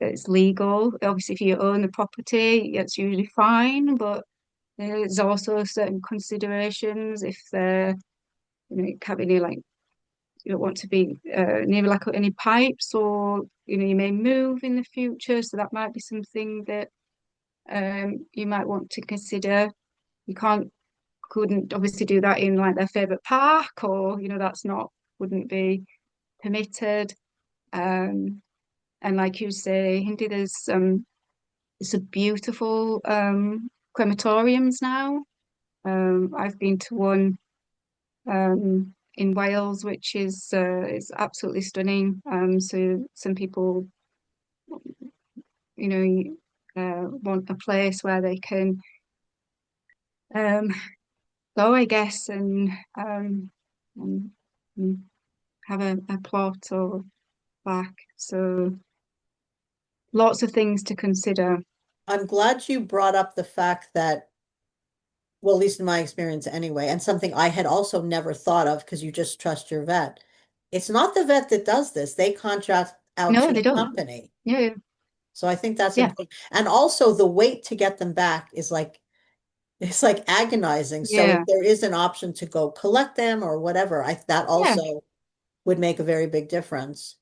that's legal. Obviously, if you own the property, it's usually fine, but there's also certain considerations if they're, it can't be near like you don't want to be near like any pipes, or you may move in the future, so that might be something that you might want to consider. You couldn't obviously do that in like their favorite park, or that's not wouldn't be permitted. Um, and like you say, Hindi, there's some beautiful crematoriums now. I've been to one in Wales, which is absolutely stunning. So some people, want a place where they can um, go, I guess, and have a plot or plaque. So lots of things to consider. I'm glad you brought up the fact that, well, at least in my experience anyway, and something I had also never thought of because you just trust your vet. It's not the vet that does this. They contract out No, to they a don't. company. Yeah, So I think that's yeah, important. And also the wait to get them back is like it's like agonizing. So if yeah, there is an option to go collect them or whatever, that yeah. also would make a very big difference.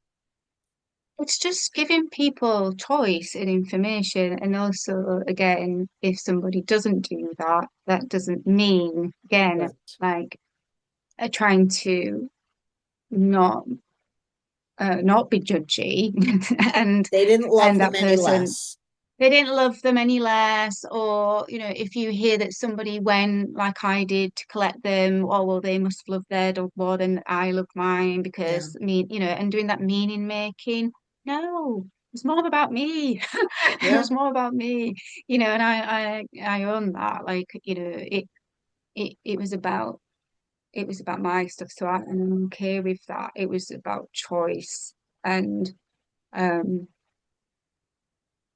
It's just giving people choice and information. And also, again, if somebody doesn't do that, that doesn't mean, again, Right. like trying to not not be judgy and They didn't love them that any person less. they didn't love them any less, or if you hear that somebody went like I did to collect them, oh well, they must love their dog more than I love mine Yeah. because me, and doing that meaning making. No, it's more about me. It Yeah. was more about me, and I own that. Like, it was about my stuff, so I'm okay with that. It was about choice, and um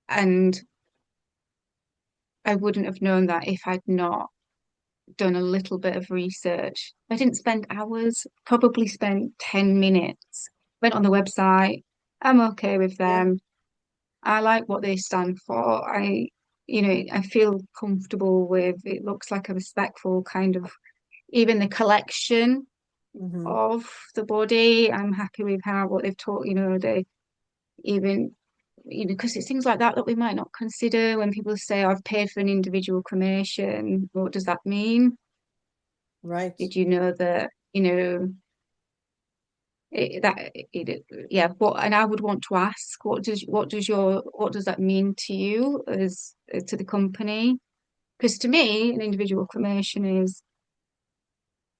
and I wouldn't have known that if I'd not done a little bit of research. I didn't spend hours, probably spent 10 minutes. Went on the website. I'm okay with Yeah. them. I like what they stand for. I feel comfortable with it. Looks like a respectful kind of, even the collection Hmm. of the body. I'm happy with how what they've taught, they even because it's things like that that we might not consider when people say, I've paid for an individual cremation. What does that mean? Right. Did you know that, yeah, and I would want to ask, what does that mean to you as to the company? Because to me, an individual cremation is,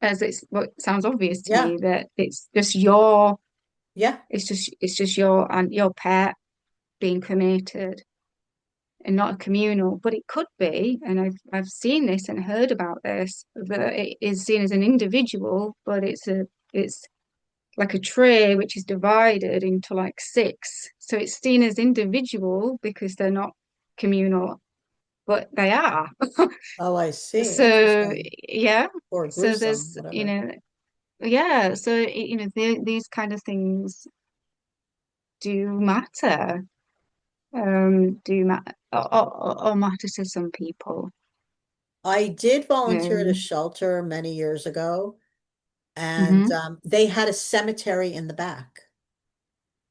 as it's what sounds obvious to Yeah. me, that Yeah. it's just your pet being cremated and not a communal, but it could be, and I've seen this and heard about this, that it is seen as an individual, but it's like a tray which is divided into like six. So it's seen as individual because they're not communal, but they are. Oh, I see. So Interesting. yeah. Or So gruesome, there's, whatever. yeah. So these kind of do matter. Do matter or matter to some people. I did volunteer at a Um, shelter many years ago, and mhm. they had a cemetery in the back.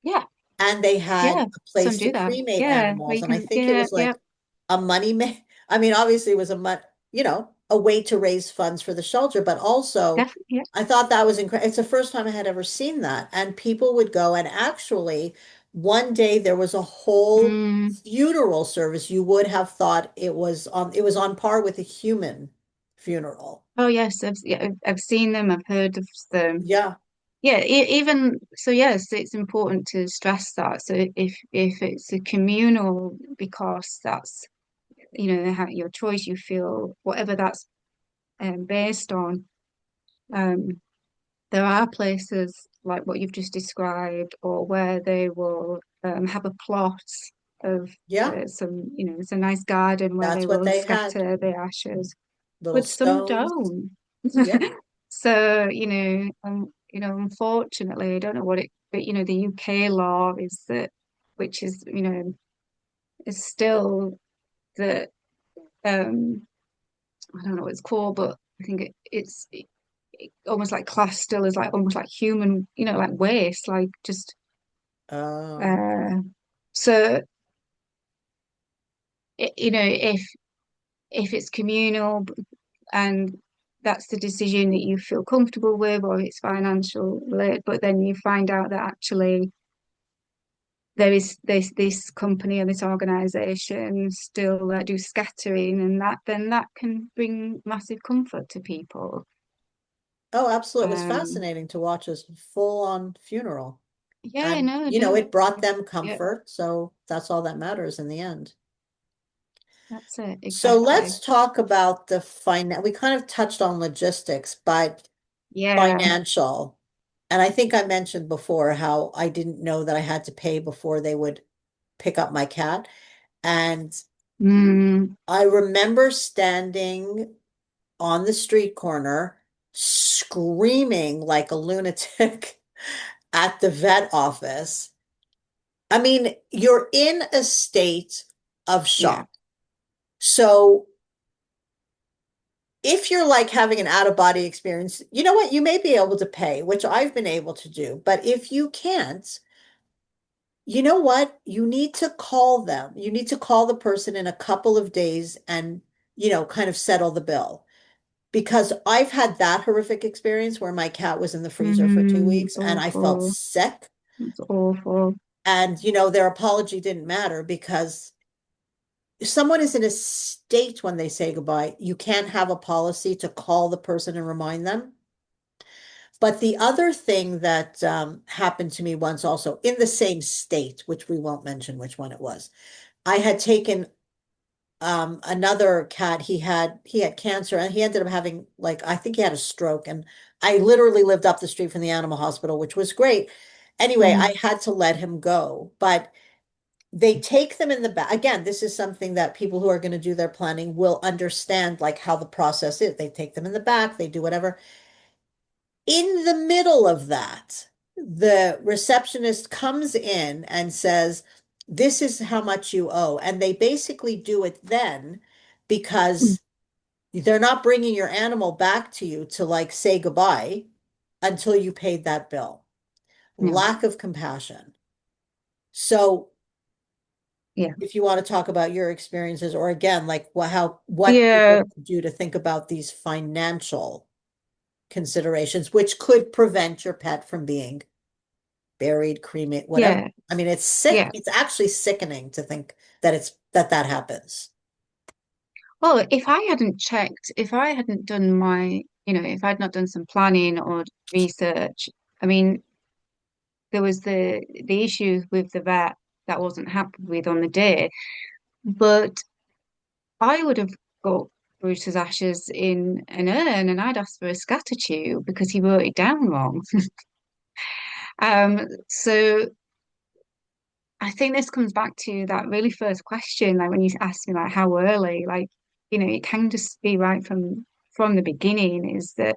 Yeah, And they had yeah. a place Some to do that. cremate Yeah, where animals. you And I can. think it Yeah, was yeah, like a money I mean, obviously it was a way to raise funds for the shelter, but also definitely. Yeah. I thought that was incredible. It's the first time I had ever seen that. And people would go, and actually one day there was a whole Mm. funeral service. You would have thought it was on par with a human funeral. Oh yes, I've seen them. I've heard of them. Yeah. Yeah, even so. Yes, it's important to stress that. So if it's a communal, because that's how your choice, you feel whatever that's based on. Um, there are places like what you've just described, or where they will have a plot of Yeah. some, it's a nice garden where That's they what will they had. scatter the ashes, Little but some stones. don't. Yeah. So, unfortunately, I don't know what but the UK law is that, which is still that, I don't know what it's called, but I think it almost like class still is like almost like human, like waste, like just Oh. uh so if it's communal and that's the decision that you feel comfortable with, or it's financial related, but then you find out that actually there is this company or this organization still do scattering, and that can bring massive comfort to people. Oh, absolutely. It was um fascinating to watch this full-on funeral. yeah, And, no, no, it brought them yeah, comfort. So that's all that matters in the end. that's it So exactly. let's talk about we kind of touched on logistics, but Yeah, financial. And I think I mentioned before how I didn't know that I had to pay before they would pick up my cat. And Mm, I remember standing on the street corner, screaming like a lunatic at the vet office. I mean, you're in a state of yeah. shock. So if you're like having an out of body experience, you know what? You may be able to pay, which I've been able to do. But if you can't, you know what? You need to call them. You need to call the person in a couple of days and, kind of settle the bill. Because I've had that horrific experience where my cat was in the freezer for two Mm, weeks and I felt awful. sick. It's awful. And, their apology didn't matter because if someone is in a state when they say goodbye, you can't have a policy to call the person and remind them. But the other thing that happened to me once also in the same state, which we won't mention which one it was, I had taken another cat. He had cancer and he ended up having like I think he had a stroke and I literally lived up the street from the animal hospital, which was great. Anyway, I Mm, had to let him go, but they take them in the back. Again, this is something that people who are going to do their planning will understand like how the process is. They take them in the back, they do whatever. In the middle of that, the receptionist comes in and says, "This is how much you owe." And they basically do it then mm, because they're not bringing your animal back to you to like say goodbye until you paid that bill. no. Lack of compassion. So, Yeah. if you want to talk about your experiences, or again, like what people Yeah. do to think about these financial considerations, which could prevent your pet from being buried, cremated, whatever. Yeah. I mean, it's sick. Yeah. It's actually sickening to think that that happens. Well, if I hadn't checked, if I hadn't done my, if I'd not done some planning or research, I mean, there was the issue with the vet that wasn't happy with on the day, but I would have got Bruce's ashes in an urn and I'd asked for a scatter tube because he wrote it down wrong. So I think this comes back to that really first question, like when you asked me like how early, like, it can just be right from the beginning, is that,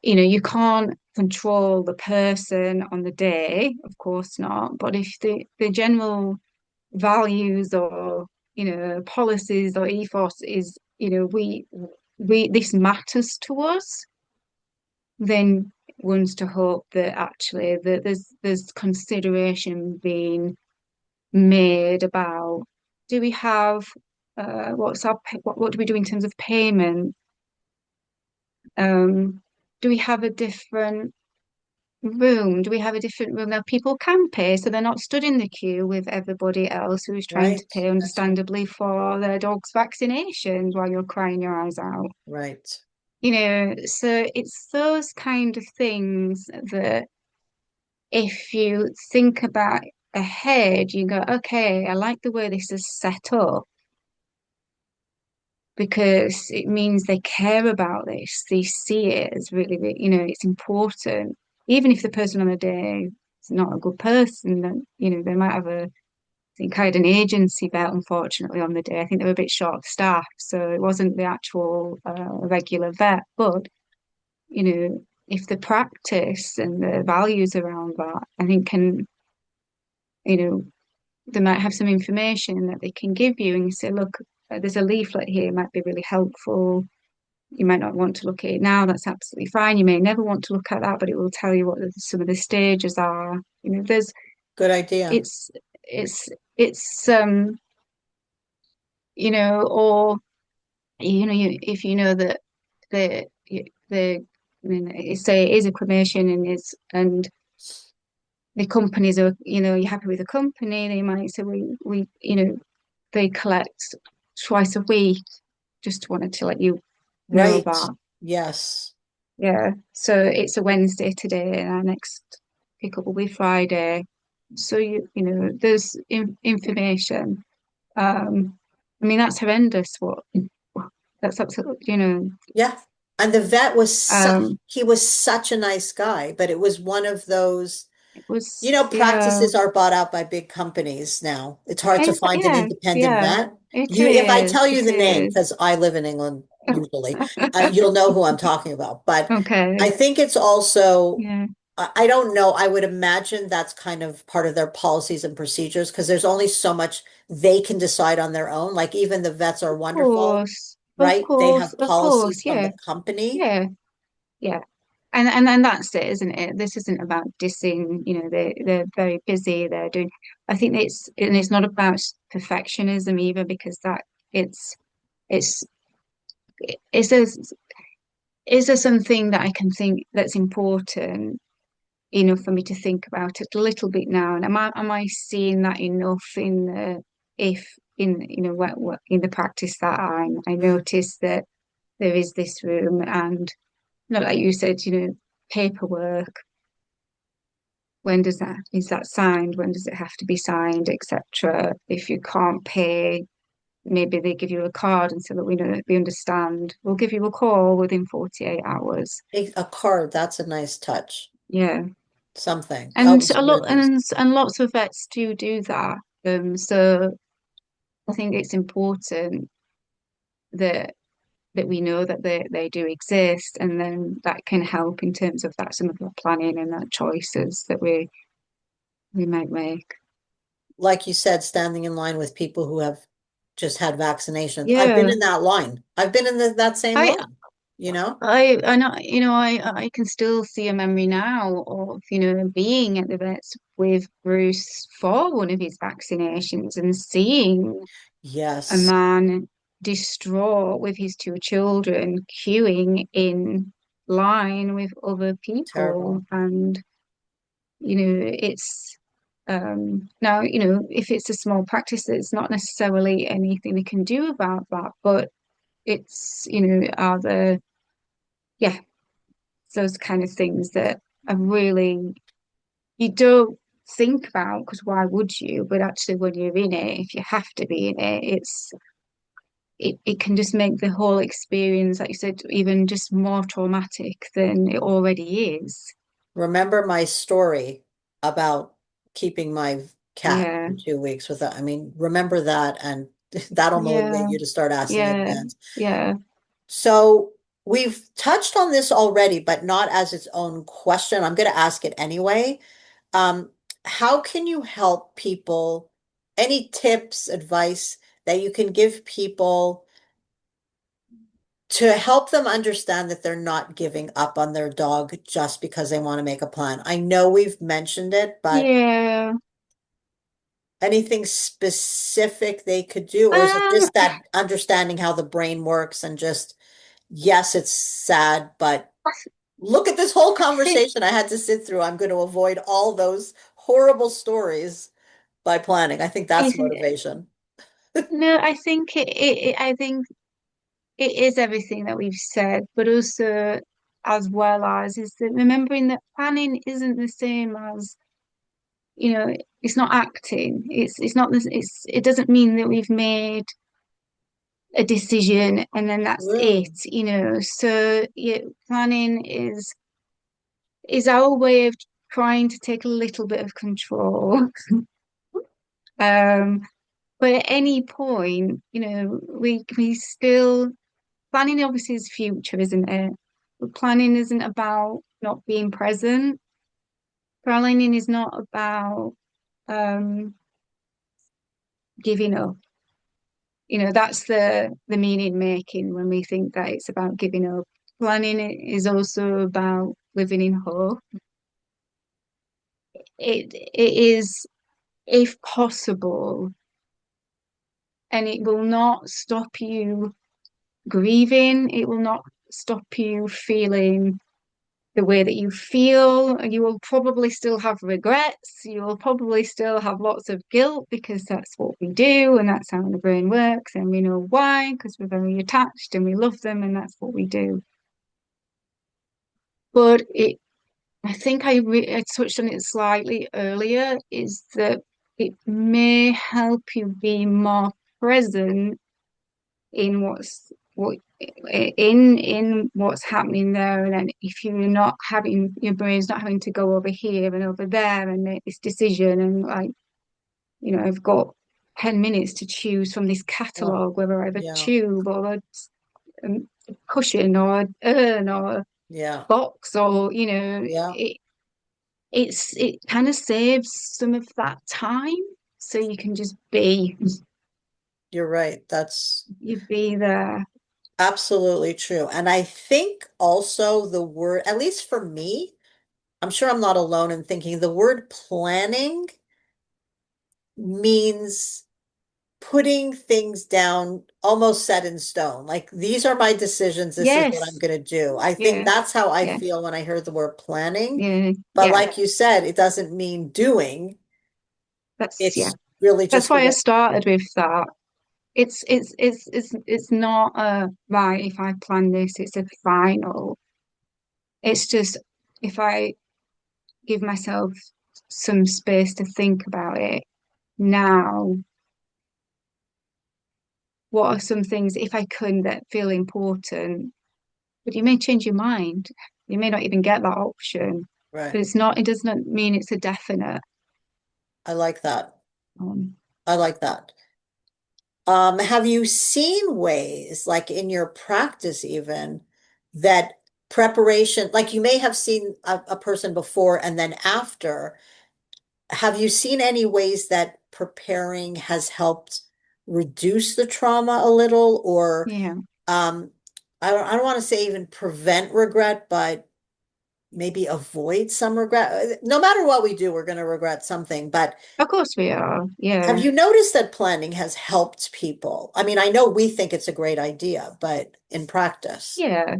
you can't control the person on the day, of course not. But if the general values or, policies or ethos is, we this matters to us, then one's to hope that actually that there's consideration being made about, do we have what do we do in terms of payment? Do we have a different room? Do we have a different room that people can pay so they're not stood in the queue with everybody else who's trying to Right. pay That's right. understandably for their dog's vaccinations while you're crying your eyes out? Right. So it's those kind of things that if you think about ahead, you go, okay, I like the way this is set up because it means they care about this. They see it as really, it's important. Even if the person on the day is not a good person, then, they might have I think I had an agency vet, unfortunately, on the day. I think they were a bit short staffed, so it wasn't the actual regular vet. But, if the practice and the values around that, I think you know, they might have some information that they can give you and you say, look, there's a leaflet here, it might be really helpful. You might not want to look at it now, that's absolutely fine. You may never want to look at that, but it will tell you what some of the stages are. There's Good idea. it's it's or if you know that the say it is a cremation and the companies are, you're happy with the company, they might say they collect twice a week. Just wanted to let you know Right. that. Yes. Yeah. So it's a Wednesday today, and our next pickup will be Friday. So there's information. I mean, that's horrendous. That's absolutely, Yeah. And the vet was Um, he was such a nice guy, but it was one of those, it was, yeah, practices are bought out by big companies now. It's hard to find an yeah, independent yeah, vet. it If I tell is, you it the name, is. because I live in England usually, you'll know who I'm talking about. But I Okay, think it's also, yeah, I don't know, I would imagine that's kind of part of their policies and procedures because there's only so much they can decide on their own. Like even the vets are wonderful, of right? They course, have of policies course, from the yeah, company. yeah, yeah. And that's it, isn't it? This isn't about dissing, they're very busy, they're doing, I think it's not about perfectionism either, because that it's it's is there is there something that I can think that's important enough for me to think about it a little bit now? And am I seeing that enough in the if in what in the practice that I notice that there is this room, and not like you said, paperwork. When does that is that signed? When does it have to be signed, etc.? If you can't pay, maybe they give you a card and say that we understand. We'll give you a call within 48 hours. A card, that's a nice touch. Yeah. Something. Oh, And it's a lot really. and lots of vets do that. So I think it's important that we know that they do exist, and then that can help in terms of that some of the planning and that choices that we might make. Like you said, standing in line with people who have just had vaccinations. I've been Yeah. in that line. I've been in that same I line, you know? I know, I can still see a memory now of, being at the vets with Bruce for one of his vaccinations and seeing a Yes, man distraught with his two children queuing in line with other people. terrible. And, it's now, if it's a small practice, it's not necessarily anything they can do about that, but it's, are the yeah, those kind of things that are really you don't think about, because why would you? But actually, when you're in it, if you have to be in it, it can just make the whole experience, like you said, even just more traumatic than it already is. Remember my story about keeping my cat Yeah, for 2 weeks without, I mean, remember that, and that'll motivate yeah, you to start asking yeah, advance. yeah. So we've touched on this already, but not as its own question. I'm going to ask it anyway. Um, how can you help people? Any tips, advice that you can give people to help them understand that they're not giving up on their dog just because they want to make a plan? I know we've mentioned it, but Yeah. anything specific they could do, or is it Um, just that understanding how the brain works and just, yes, it's sad, but look at this whole I think conversation I had to sit through. I'm going to avoid all those horrible stories by planning. I think that's it, motivation. no, I think it is everything that we've said, but also as well as is that remembering that planning isn't the same as, it's not acting. It's not this, it doesn't mean that we've made a decision and then that's it, True. So yeah, planning is our way of trying to take a little bit of control. Um, but at any point, we still planning obviously is future, isn't it? But planning isn't about not being present. Planning is not about um, giving up. That's the meaning making when we think that it's about giving up. Planning is also about living in hope. It is, if possible, and it will not stop you grieving. It will not stop you feeling the way that you feel. You will probably still have regrets. You will probably still have lots of guilt, because that's what we do and that's how the brain works. And we know why, because we're very attached and we love them and that's what we do. But I think I touched on it slightly earlier, is that it may help you be more present in what in what's happening there, and then if you're not having your brain's not having to go over here and over there and make this decision, and like, I've got 10 minutes to choose from this Oh, catalogue whether I have a yeah, tube or a cushion or an urn or a yeah, box, or yeah. it kind of saves some of that time, so you can just You're right. That's you be there. absolutely true. And I think also the word, at least for me, I'm sure I'm not alone in thinking the word planning means putting things down almost set in stone. Like these are my decisions, this is what I'm Yes. going to do. I think Yeah. that's how I Yeah. feel when I heard the word planning. Yeah. But Yeah. like you said, it doesn't mean doing. Yeah. It's really That's just why I what, started with that. It's not a right, if I plan this, it's a final. It's just, if I give myself some space to think about it now, what are some things, if I can, that feel important? But you may change your mind. You may not even get that option. right. But it does not mean it's a definite. I like that. Um, I like that. Have you seen ways, like in your practice even, that preparation, like you may have seen a person before and then after, have you seen any ways that preparing has helped reduce the trauma a little or yeah, um I don't want to say even prevent regret, but maybe avoid some regret. No matter what we do, we're going to regret something, but of course we are. have Yeah, you noticed that planning has helped people? I mean, I know we think it's a great idea, but in practice, yeah.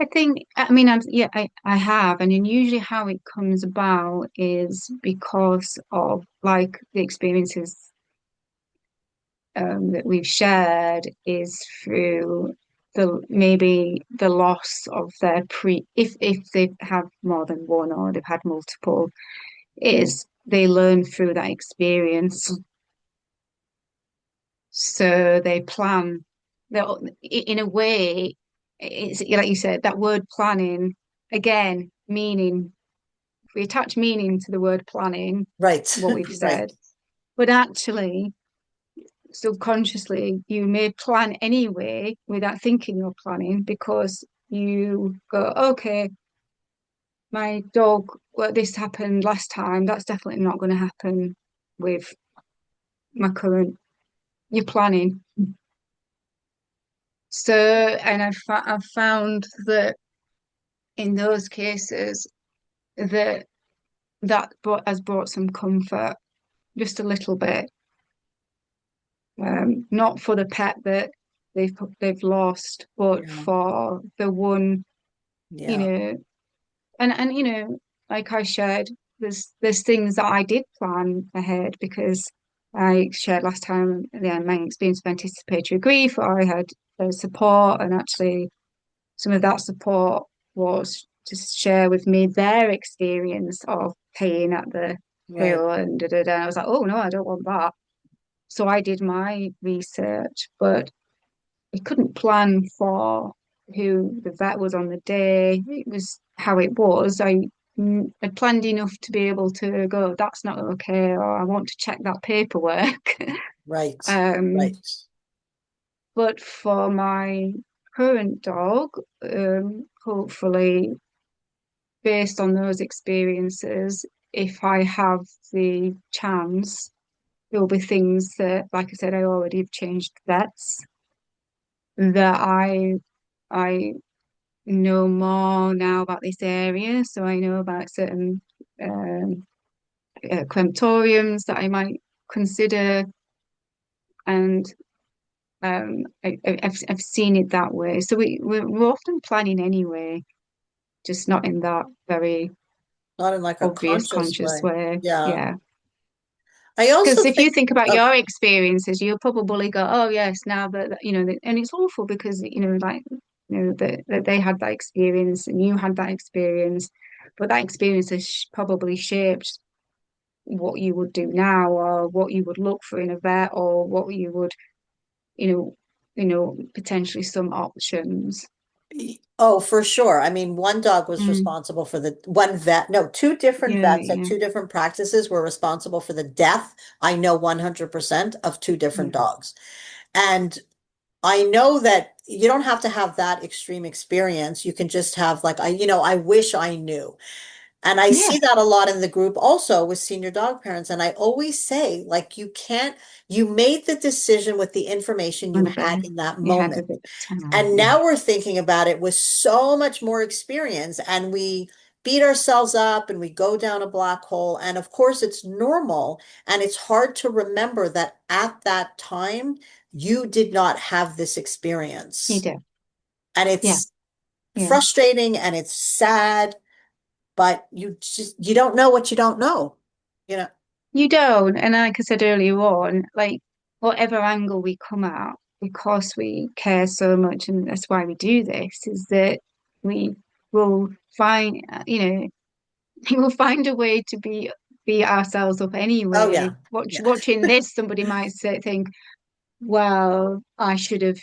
I think, I mean, yeah, I have. And then usually how it comes about is because of like the experiences that we've shared is through maybe the loss of their if they have more than one or they've had multiple, is they learn through that experience. So they plan. In a way, it's like you said, that word planning, again, meaning, if we attach meaning to the word planning, right, what we've right, said, but actually, subconsciously, you may plan anyway without thinking you're planning, because you go, okay, my dog, well, this happened last time, that's definitely not going to happen with my current. You're planning. So, and I've found that in those cases, that has brought some comfort, just a little bit. Not for the pet that they've lost, but yeah, for the one, you yeah, know, and like I shared, there's things that I did plan ahead, because I shared last time, yeah, my experience of anticipatory grief, or I had support, and actually some of that support was to share with me their experience of paying at the right, till and da da da. I was like, oh no, I don't want that. So I did my research, but I couldn't plan for who the vet was on the day. It was how it was. I planned enough to be able to go, that's not okay, or I want to check that paperwork. right, Um, right, but for my current dog, hopefully, based on those experiences, if I have the chance, there'll be things that, like I said, I already have changed vets, that I know more now about this area. So I know about certain um, crematoriums that I might consider, and I've seen it that way. So we're often planning anyway, just not in that very not in like a obvious, conscious conscious way. way. Yeah. Yeah. I Because also if you think, think about oh, your experiences, you'll probably go, "Oh yes, now that," and it's awful because like that they had that experience and you had that experience, but that experience has probably shaped what you would do now, or what you would look for in a vet, or what you would, you know. potentially some options. Oh, for sure. I mean, one dog was Mm, responsible for the one vet. No, two different yeah, vets at yeah, two different practices were responsible for the death. I know 100% of two different yeah, dogs. And I know that you don't have to have that extreme experience. You can just have like I wish I knew. And I yeah. see that a lot in the group also with senior dog parents. And I always say, like, you made the decision with the information you With had the in that you had moment. with it time, And yeah, now we're thinking about it with so much more experience, and we beat ourselves up and we go down a black hole. And of course, it's normal. And it's hard to remember that at that time, you did not have this you experience. do, And yeah, it's yeah. frustrating and it's sad, but you don't know what you don't know, you know? You don't, and like I said earlier on, like whatever angle we come at, because we care so much, and that's why we do this, is that we will find, we'll find a way to be ourselves up Oh anyway. yeah. Yeah. Watching this, somebody might think, well, I should have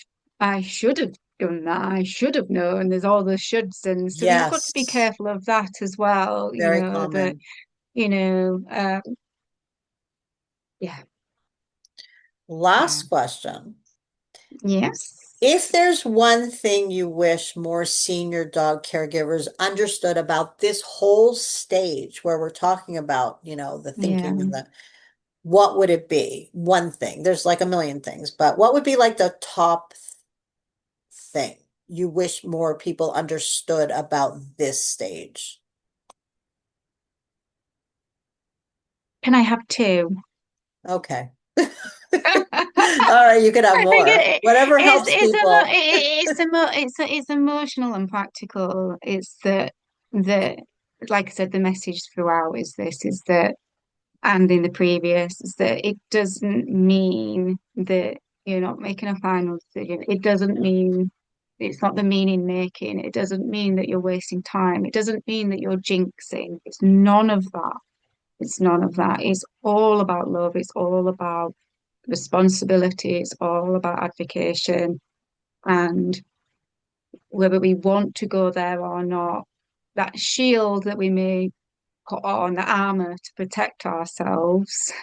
done that. I should have known. There's all the shoulds, and so we've got to be Yes. careful of that as well. Very That common. you know, uh, yeah, yeah, Last question. yes, If there's one thing you wish more senior dog caregivers understood about this whole stage where we're talking about, the thinking yeah. and what would it be? One thing. There's like a million things, but what would be like the top thing you wish more people understood about this stage? Can I have two? Okay. All right, you could have I think more. Whatever it's helps people. it's emotional and practical. It's that like I said, the message throughout is this is that and in the previous is that it doesn't mean that you're not making a final decision. It doesn't mean it's not the meaning making. It doesn't mean that you're wasting time. It doesn't mean that you're jinxing. It's none of that. It's none of that. It's all about love. It's all about responsibility. It's all about advocacy. And whether we want to go there or not, that shield that we may put on, the armor to protect ourselves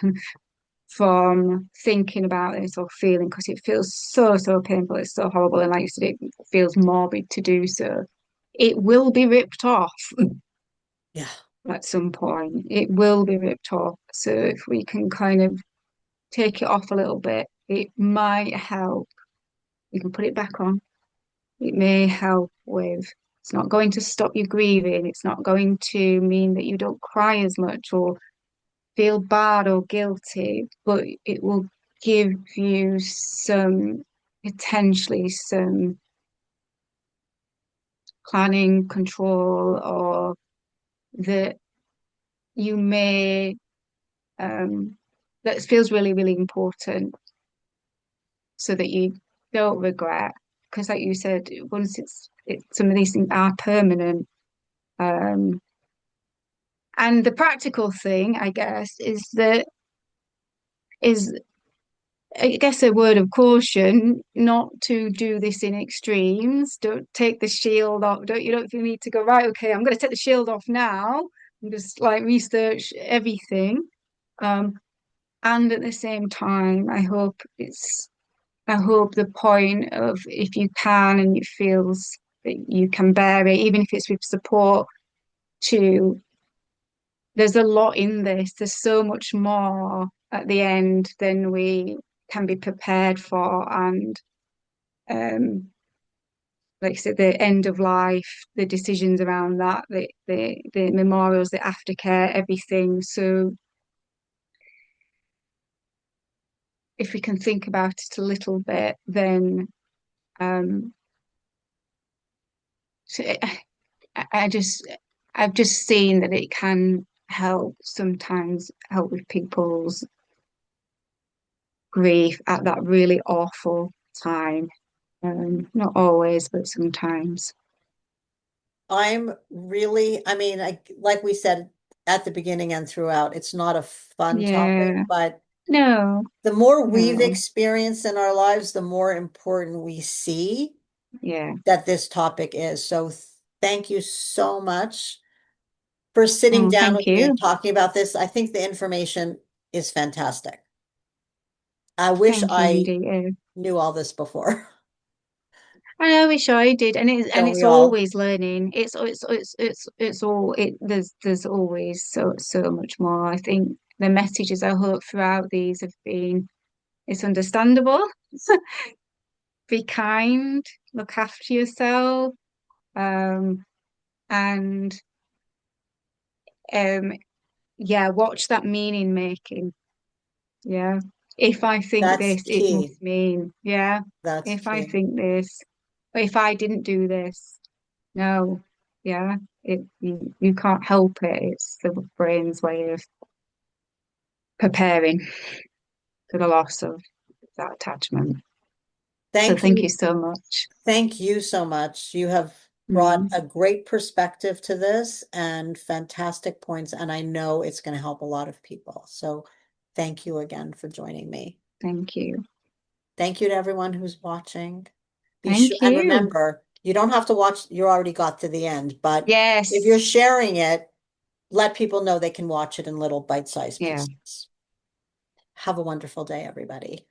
from thinking about this or feeling, because it feels so, so painful. It's so horrible. And like you said, it feels morbid to do so. It will be ripped off Yeah. at some point. It will be ripped off. So if we can kind of take it off a little bit, it might help. You can put it back on. It may help with, it's not going to stop you grieving. It's not going to mean that you don't cry as much or feel bad or guilty, but it will give you potentially some planning control, or that you may, um, that feels really, really important so that you don't regret. Because, like you said, once some of these things are permanent. Um, and the practical thing, I guess, is I guess a word of caution not to do this in extremes. Don't take the shield off. You don't need to go, right, okay, I'm gonna take the shield off now and just like research everything. Um, and at the same time, I hope the point of if you can and it feels that you can bear it, even if it's with support, to there's a lot in this. There's so much more at the end than we can be prepared for. And um, like I said, the end of life, the decisions around that, the memorials, the aftercare, everything. So if we can think about it a little bit, then um, so I just I've just seen that it can help sometimes help with people's grief at that really awful time. Not always, but sometimes. I mean, like we said at the beginning and throughout, it's not a fun topic, Yeah, but No, The more we've no. experienced in our lives, the more important we see Yeah. that this topic is. So thank you so much for sitting Oh, down thank with me and you. talking about this. I think the information is fantastic. I wish Thank you I indeed. knew all this before. I wish I did, and Don't it's we all? always learning. It's all it. There's always so much more. I think the messages I hope throughout these have been it's understandable. Be kind, look after yourself, um, and um, yeah, watch that meaning making. Yeah, if I think That's this, it key. must mean yeah. That's If I key. think this, if I didn't do this. No, yeah, you can't help it. It's the brain's way of preparing for the loss of that attachment. So Thank thank you you. so much. Thank you so much. You have brought Mm, a great perspective to this and fantastic points, and I know it's going to help a lot of people. So thank you again for joining me. thank you. Thank you to everyone who's watching. Be sure Thank and you. remember, you don't have to watch, you already got to the end, but if you're Yes. sharing it, let people know they can watch it in little bite-sized Yeah. pieces. Have a wonderful day, everybody.